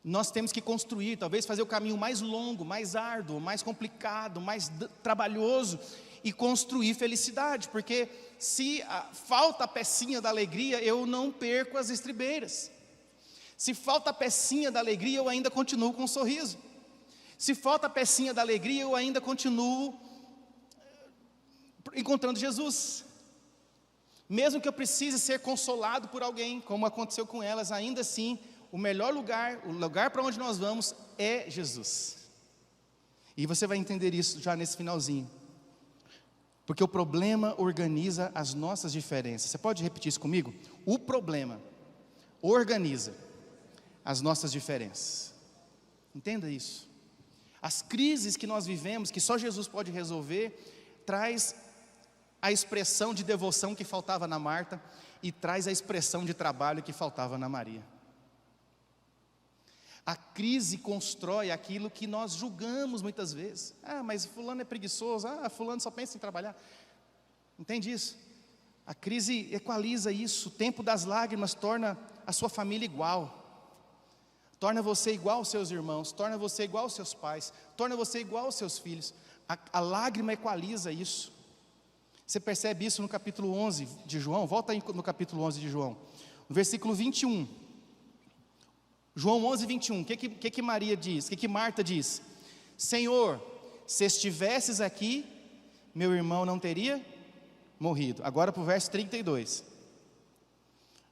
Nós temos que construir, talvez fazer o caminho mais longo, mais árduo, mais complicado, mais trabalhoso, e construir felicidade, porque se falta a pecinha da alegria, eu não perco as estribeiras. Se falta a pecinha da alegria, eu ainda continuo com um sorriso. Se falta a pecinha da alegria, eu ainda continuo encontrando Jesus. Mesmo que eu precise ser consolado por alguém, como aconteceu com elas, ainda assim, o melhor lugar, o lugar para onde nós vamos é Jesus. E você vai entender isso já nesse finalzinho. Porque o problema organiza as nossas diferenças. Você pode repetir isso comigo? O problema organiza as nossas diferenças. Entenda isso. As crises que nós vivemos, que só Jesus pode resolver, traz a expressão de devoção que faltava na Marta e traz a expressão de trabalho que faltava na Maria. A crise constrói aquilo que nós julgamos muitas vezes. Mas fulano é preguiçoso, fulano só pensa em trabalhar. Entende isso? A crise equaliza isso. O tempo das lágrimas torna a sua família igual. torna você igual aos seus irmãos, torna você igual aos seus pais, torna você igual aos seus filhos. A lágrima equaliza isso. Você percebe isso no capítulo 11 de João? Volta aí no capítulo 11 de João, no versículo 21. João 11, 21, o que Maria diz? O que Marta diz? Senhor, se estivesses aqui, meu irmão não teria morrido. Agora para o verso 32.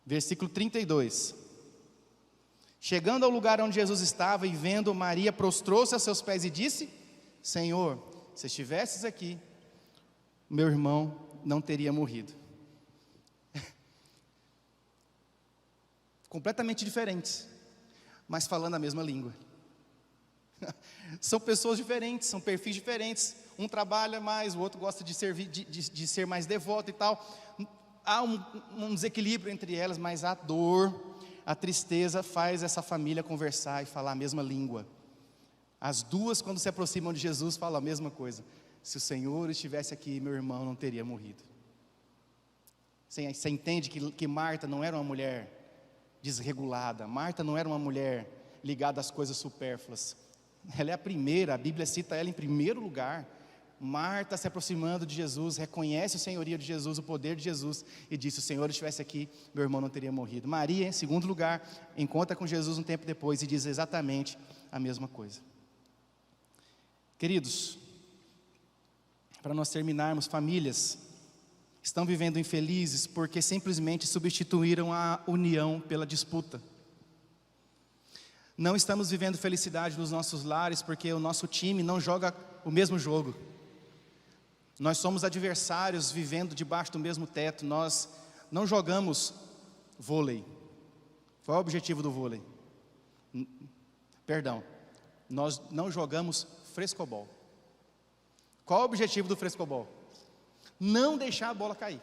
Versículo 32. Chegando ao lugar onde Jesus estava e vendo Maria, prostrou-se a seus pés e disse: Senhor, se estivesses aqui, meu irmão não teria morrido. Completamente diferentes, mas falando a mesma língua. São pessoas diferentes, são perfis diferentes. Um trabalha mais, o outro gosta de servir, de ser mais devoto e tal. Há um desequilíbrio entre elas, mas a dor, a tristeza faz essa família conversar e falar a mesma língua. As duas, quando se aproximam de Jesus, falam a mesma coisa: se o Senhor estivesse aqui, meu irmão não teria morrido. Você entende que Marta não era uma mulher desregulada, Marta não era uma mulher ligada às coisas supérfluas. Ela é a primeira, a Bíblia cita ela em primeiro lugar. Marta se aproximando de Jesus, reconhece o senhorio de Jesus, o poder de Jesus, e disse: se o Senhor estivesse aqui, meu irmão não teria morrido. Maria, em segundo lugar, encontra com Jesus um tempo depois e diz exatamente a mesma coisa. Queridos, para nós terminarmos, famílias estão vivendo infelizes porque simplesmente substituíram a união pela disputa. Não estamos vivendo felicidade nos nossos lares porque o nosso time não joga o mesmo jogo. Nós somos adversários vivendo debaixo do mesmo teto. Nós não jogamos vôlei. Qual é o objetivo do vôlei? Perdão, nós não jogamos frescobol. Qual é o objetivo do frescobol? Não deixar a bola cair.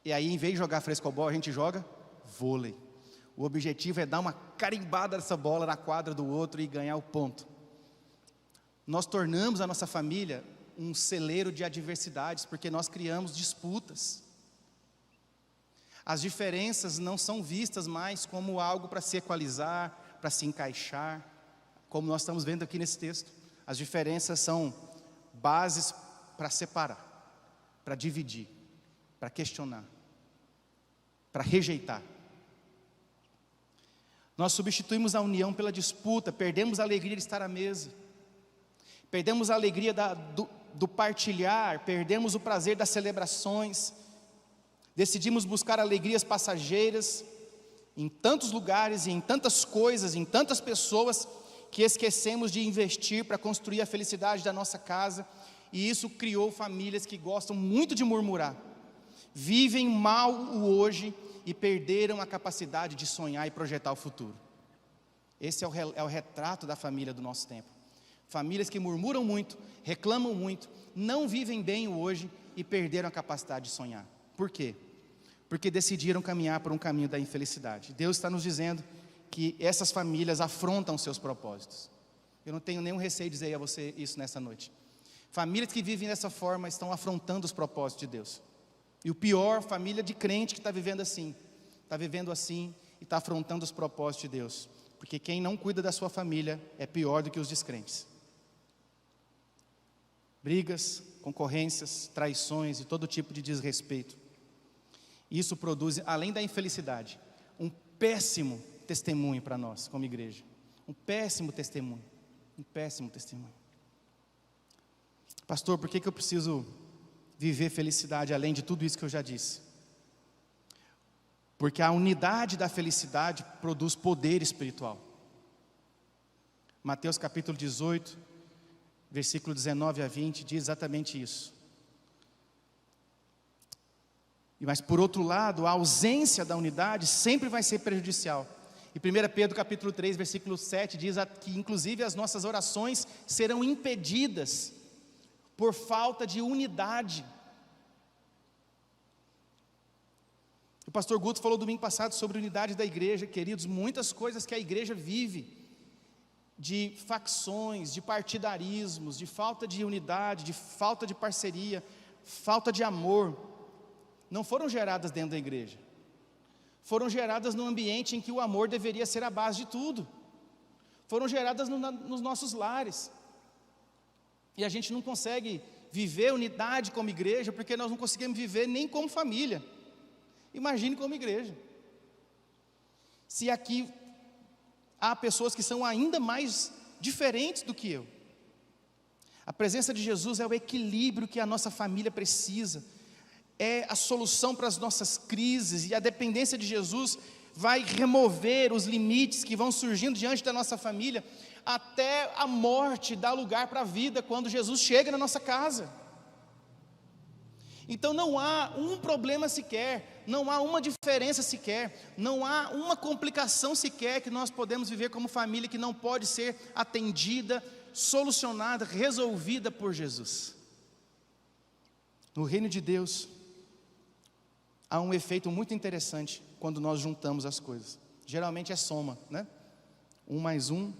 E aí, em vez de jogar frescobol, a gente joga vôlei. O objetivo é dar uma carimbada dessa bola na quadra do outro e ganhar o ponto. Nós tornamos a nossa família um celeiro de adversidades, porque nós criamos disputas. As diferenças não são vistas mais como algo para se equalizar, para se encaixar, como nós estamos vendo aqui nesse texto. As diferenças são bases para separar, para dividir, para questionar, para rejeitar. Nós substituímos a união pela disputa, perdemos a alegria de estar à mesa, perdemos a alegria do partilhar, perdemos o prazer das celebrações, decidimos buscar alegrias passageiras em tantos lugares, e em tantas coisas, em tantas pessoas, que esquecemos de investir para construir a felicidade da nossa casa, e isso criou famílias que gostam muito de murmurar, vivem mal o hoje e perderam a capacidade de sonhar e projetar o futuro. Esse é o retrato da família do nosso tempo. Famílias que murmuram muito, reclamam muito, não vivem bem o hoje e perderam a capacidade de sonhar. Por quê? Porque decidiram caminhar por um caminho da infelicidade. Deus está nos dizendo que essas famílias afrontam seus propósitos. Eu não tenho nenhum receio de dizer a você isso nessa noite. Famílias que vivem dessa forma estão afrontando os propósitos de Deus. E o pior, família de crente que está vivendo assim e está afrontando os propósitos de Deus. Porque quem não cuida da sua família é pior do que os descrentes. Brigas, concorrências, traições e todo tipo de desrespeito. Isso produz, além da infelicidade, um péssimo testemunho para nós como igreja. Um péssimo testemunho. Um péssimo testemunho. Pastor, por que eu preciso viver felicidade além de tudo isso que eu já disse? Porque a unidade da felicidade produz poder espiritual. Mateus capítulo 18, versículo 19 a 20, diz exatamente isso. Mas por outro lado, a ausência da unidade sempre vai ser prejudicial. E 1 Pedro capítulo 3, versículo 7, diz que inclusive as nossas orações serão impedidas por falta de unidade. O pastor Guto falou domingo passado sobre a unidade da igreja. Queridos, muitas coisas que a igreja vive, de facções, de partidarismos, de falta de unidade, de falta de parceria, falta de amor, não foram geradas dentro da igreja. Foram geradas num ambiente em que o amor deveria ser a base de tudo. foram geradas nos nossos lares. E a gente não consegue viver unidade como igreja, porque nós não conseguimos viver nem como família. Imagine como igreja. Se aqui há pessoas que são ainda mais diferentes do que eu. A presença de Jesus é o equilíbrio que a nossa família precisa, é a solução para as nossas crises, e a dependência de Jesus vai remover os limites que vão surgindo diante da nossa família, até a morte dá lugar para a vida, quando Jesus chega na nossa casa. Então não há um problema sequer, não há uma diferença sequer, não há uma complicação sequer que nós podemos viver como família que não pode ser atendida, solucionada, resolvida por Jesus. No reino de Deus, há um efeito muito interessante quando nós juntamos as coisas. Geralmente é soma, né? 1 mais 1,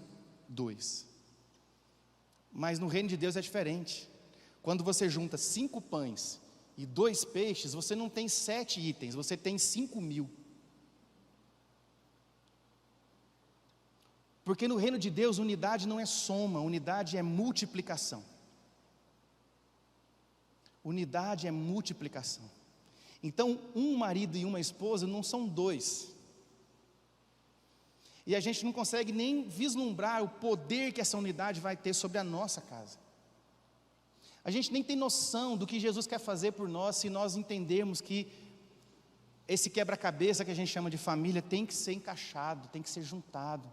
2. Mas no reino de Deus é diferente. Quando você junta 5 pães e 2 peixes, você não tem 7 itens, você tem 5.000. Porque no reino de Deus, unidade não é soma, unidade é multiplicação. Unidade é multiplicação. Então, um marido e uma esposa não são 2. E a gente não consegue nem vislumbrar o poder que essa unidade vai ter sobre a nossa casa. A gente nem tem noção do que Jesus quer fazer por nós, se nós entendermos que esse quebra-cabeça que a gente chama de família tem que ser encaixado, tem que ser juntado.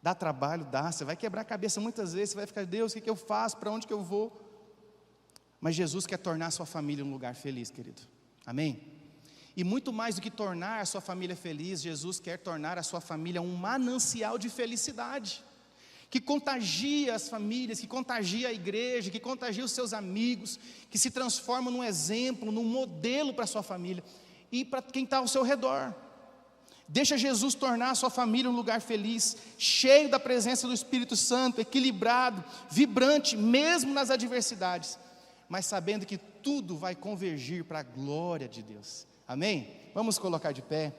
Dá trabalho? Dá. Você vai quebrar a cabeça muitas vezes, você vai ficar, Deus, o que eu faço? Para onde que eu vou? Mas Jesus quer tornar a sua família um lugar feliz, querido. Amém? E muito mais do que tornar a sua família feliz, Jesus quer tornar a sua família um manancial de felicidade, que contagia as famílias, que contagia a igreja, que contagia os seus amigos, que se transforma num exemplo, num modelo para a sua família e para quem está ao seu redor. Deixa Jesus tornar a sua família um lugar feliz, cheio da presença do Espírito Santo, equilibrado, vibrante, mesmo nas adversidades, mas sabendo que tudo vai convergir para a glória de Deus. Amém? Vamos colocar de pé.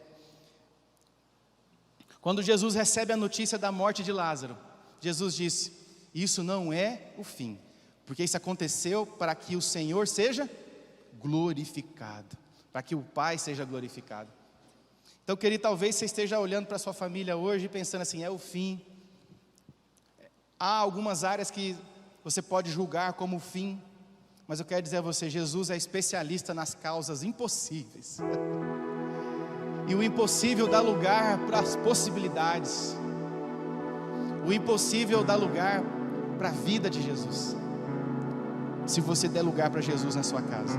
Quando Jesus recebe a notícia da morte de Lázaro, Jesus disse: isso não é o fim, porque isso aconteceu para que o Senhor seja glorificado, para que o Pai seja glorificado. Então, querido, talvez você esteja olhando para a sua família hoje e pensando assim, é o fim. Há algumas áreas que você pode julgar como o fim, mas eu quero dizer a você, Jesus é especialista nas causas impossíveis. E o impossível dá lugar para as possibilidades. O impossível dá lugar para a vida de Jesus, se você der lugar para Jesus na sua casa.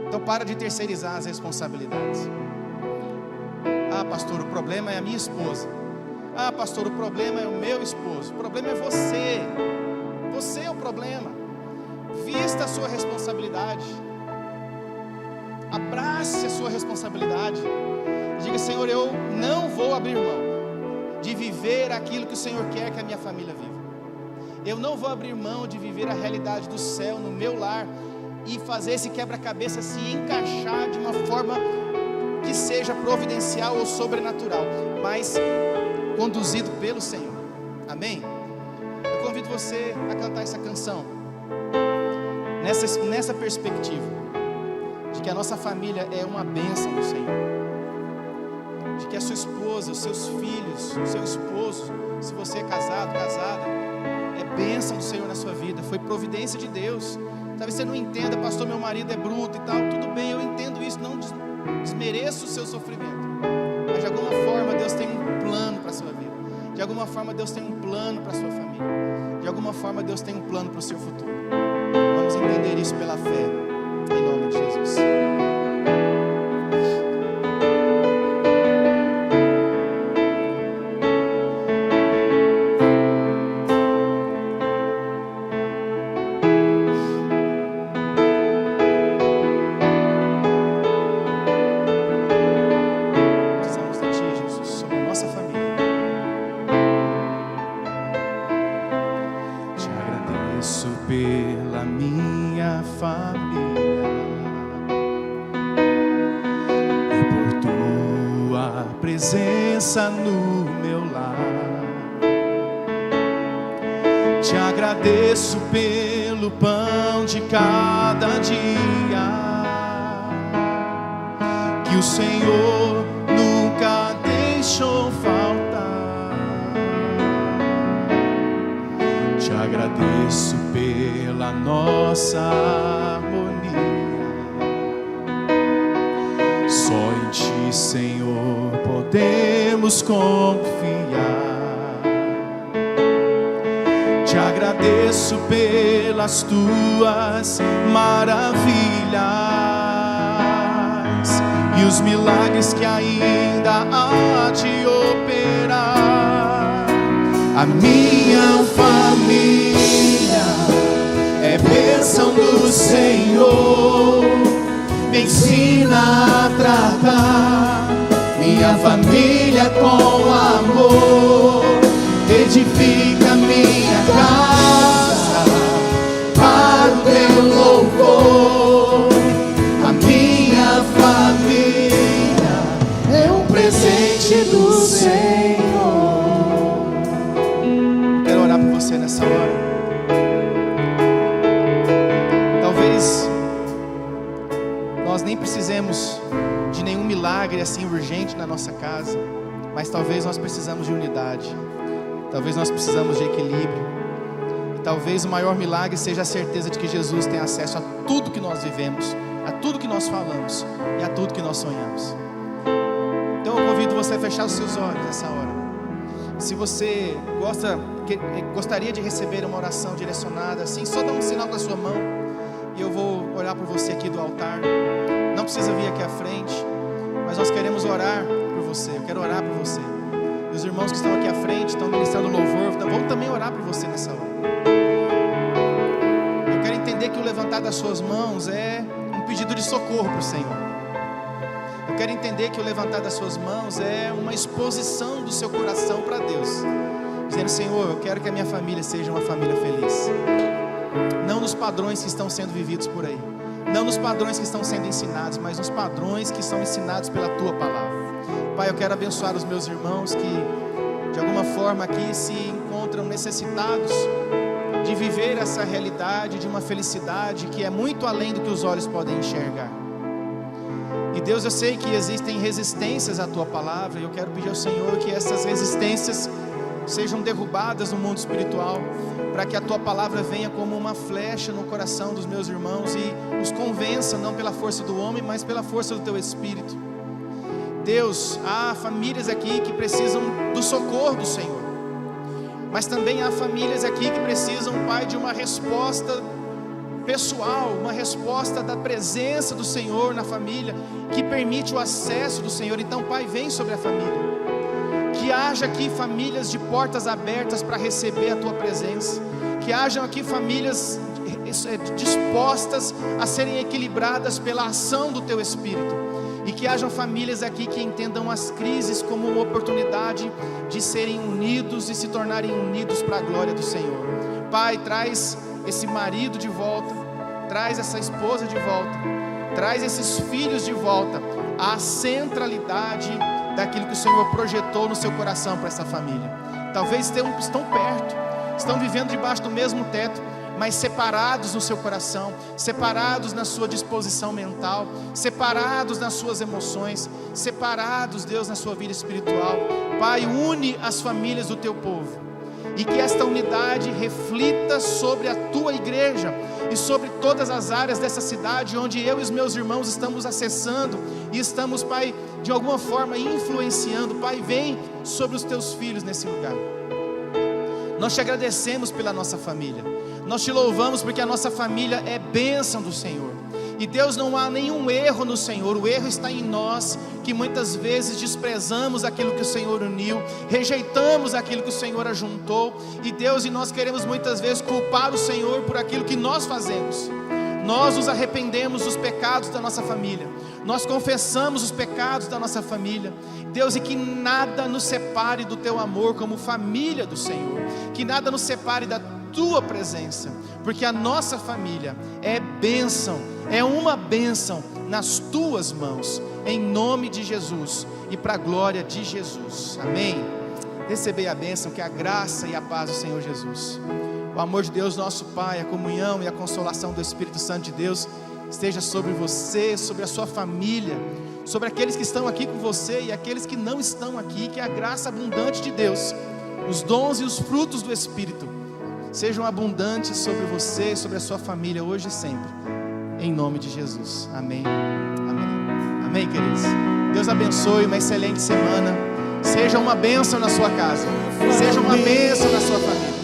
Então para de terceirizar as responsabilidades. Ah, pastor, o problema é a minha esposa. Ah, pastor, o problema é o meu esposo. O problema é você. Você é o problema. Vista a sua responsabilidade. Abrace a sua responsabilidade. Diga, Senhor, eu não vou abrir mão de viver aquilo que o Senhor quer que a minha família viva. Eu não vou abrir mão de viver a realidade do céu no meu lar e fazer esse quebra-cabeça se encaixar de uma forma que seja providencial ou sobrenatural, mas conduzido pelo Senhor. Amém? Eu convido você a cantar essa canção nessa perspectiva de que a nossa família é uma bênção do Senhor, de que a sua esposa, os seus filhos, o seu esposo, se você é casado, casada, é bênção do Senhor na sua vida, foi providência de Deus. Talvez você não entenda, pastor, meu marido é bruto e tal, tudo bem, eu entendo isso, não desmereço o seu sofrimento, mas de alguma forma Deus tem um plano para a sua vida, de alguma forma Deus tem um plano para a sua família, de alguma forma Deus tem um plano para o seu futuro. Vamos entender isso pela fé, em nome de Jesus. No meu lar, agradeço pelo pão de cada dia, que o Senhor nunca deixou faltar. Te agradeço pela nossa harmonia. Só em Ti, Senhor, podemos confiar. Te agradeço pelas Tuas maravilhas e os milagres que ainda há de operar. A minha família é bênção do Senhor. Me ensina a tratar minha família com amor. Edifica minha casa para o Teu louvor. A minha família é um presente do Senhor. Quero orar por você nessa hora. Talvez nós nem precisemos de nenhum milagre assim urgente na nossa casa, mas talvez nós precisamos de unidade. Talvez nós precisamos de equilíbrio. E talvez o maior milagre seja a certeza de que Jesus tem acesso a tudo que nós vivemos, a tudo que nós falamos e a tudo que nós sonhamos. Então eu convido você a fechar os seus olhos nessa hora. Se você gostaria de receber uma oração direcionada assim, só dá um sinal com a sua mão e eu vou orar por você aqui do altar. Não precisa vir aqui à frente, mas nós queremos orar por você. Eu quero orar por você. Os irmãos que estão aqui à frente, estão ministrando louvor, vão também orar por você nessa hora. Eu quero entender que o levantar das suas mãos é um pedido de socorro para o Senhor. Eu quero entender que o levantar das suas mãos é uma exposição do seu coração para Deus, dizendo: Senhor, eu quero que a minha família seja uma família feliz. Não nos padrões que estão sendo vividos por aí, não nos padrões que estão sendo ensinados, mas nos padrões que são ensinados pela Tua palavra. Pai, eu quero abençoar os meus irmãos que de alguma forma aqui se encontram necessitados de viver essa realidade de uma felicidade que é muito além do que os olhos podem enxergar. E Deus, eu sei que existem resistências à Tua palavra, e eu quero pedir ao Senhor que essas resistências sejam derrubadas no mundo espiritual, para que a Tua palavra venha como uma flecha no coração dos meus irmãos e os convença, não pela força do homem, mas pela força do Teu Espírito. Deus, há famílias aqui que precisam do socorro do Senhor, mas também há famílias aqui que precisam, Pai, de uma resposta pessoal, uma resposta da presença do Senhor na família, que permite o acesso do Senhor. Então, Pai, vem sobre a família, que haja aqui famílias de portas abertas para receber a Tua presença, que hajam aqui famílias dispostas a serem equilibradas pela ação do Teu Espírito, e que hajam famílias aqui que entendam as crises como uma oportunidade de serem unidos e se tornarem unidos para a glória do Senhor. Pai, traz esse marido de volta, traz essa esposa de volta, traz esses filhos de volta à centralidade daquilo que o Senhor projetou no seu coração para essa família. Talvez estão perto, estão vivendo debaixo do mesmo teto, mas separados no seu coração, separados na sua disposição mental, separados nas suas emoções, separados, Deus, na sua vida espiritual. Pai, une as famílias do Teu povo, e que esta unidade reflita sobre a Tua igreja e sobre todas as áreas dessa cidade onde eu e os meus irmãos estamos acessando e estamos, Pai, de alguma forma influenciando. Pai, vem sobre os Teus filhos nesse lugar. Nós Te agradecemos pela nossa família, nós Te louvamos porque a nossa família é bênção do Senhor. E Deus, não há nenhum erro no Senhor, o erro está em nós, que muitas vezes desprezamos aquilo que o Senhor uniu, rejeitamos aquilo que o Senhor ajuntou. E Deus, e nós queremos muitas vezes culpar o Senhor por aquilo que nós fazemos. Nós nos arrependemos dos pecados da nossa família, nós confessamos os pecados da nossa família, Deus, e que nada nos separe do Teu amor como família do Senhor, que nada nos separe da Tua presença, porque a nossa família é bênção, é uma bênção nas Tuas mãos, em nome de Jesus e para a glória de Jesus, amém. Recebei a bênção, que a graça e a paz do Senhor Jesus. O amor de Deus, nosso Pai, a comunhão e a consolação do Espírito Santo de Deus esteja sobre você, sobre a sua família, sobre aqueles que estão aqui com você e aqueles que não estão aqui. Que a graça abundante de Deus, os dons e os frutos do Espírito sejam abundantes sobre você e sobre a sua família hoje e sempre, em nome de Jesus. Amém. Amém. Amém, queridos. Deus abençoe, uma excelente semana. Seja uma bênção na sua casa, seja uma bênção na sua família.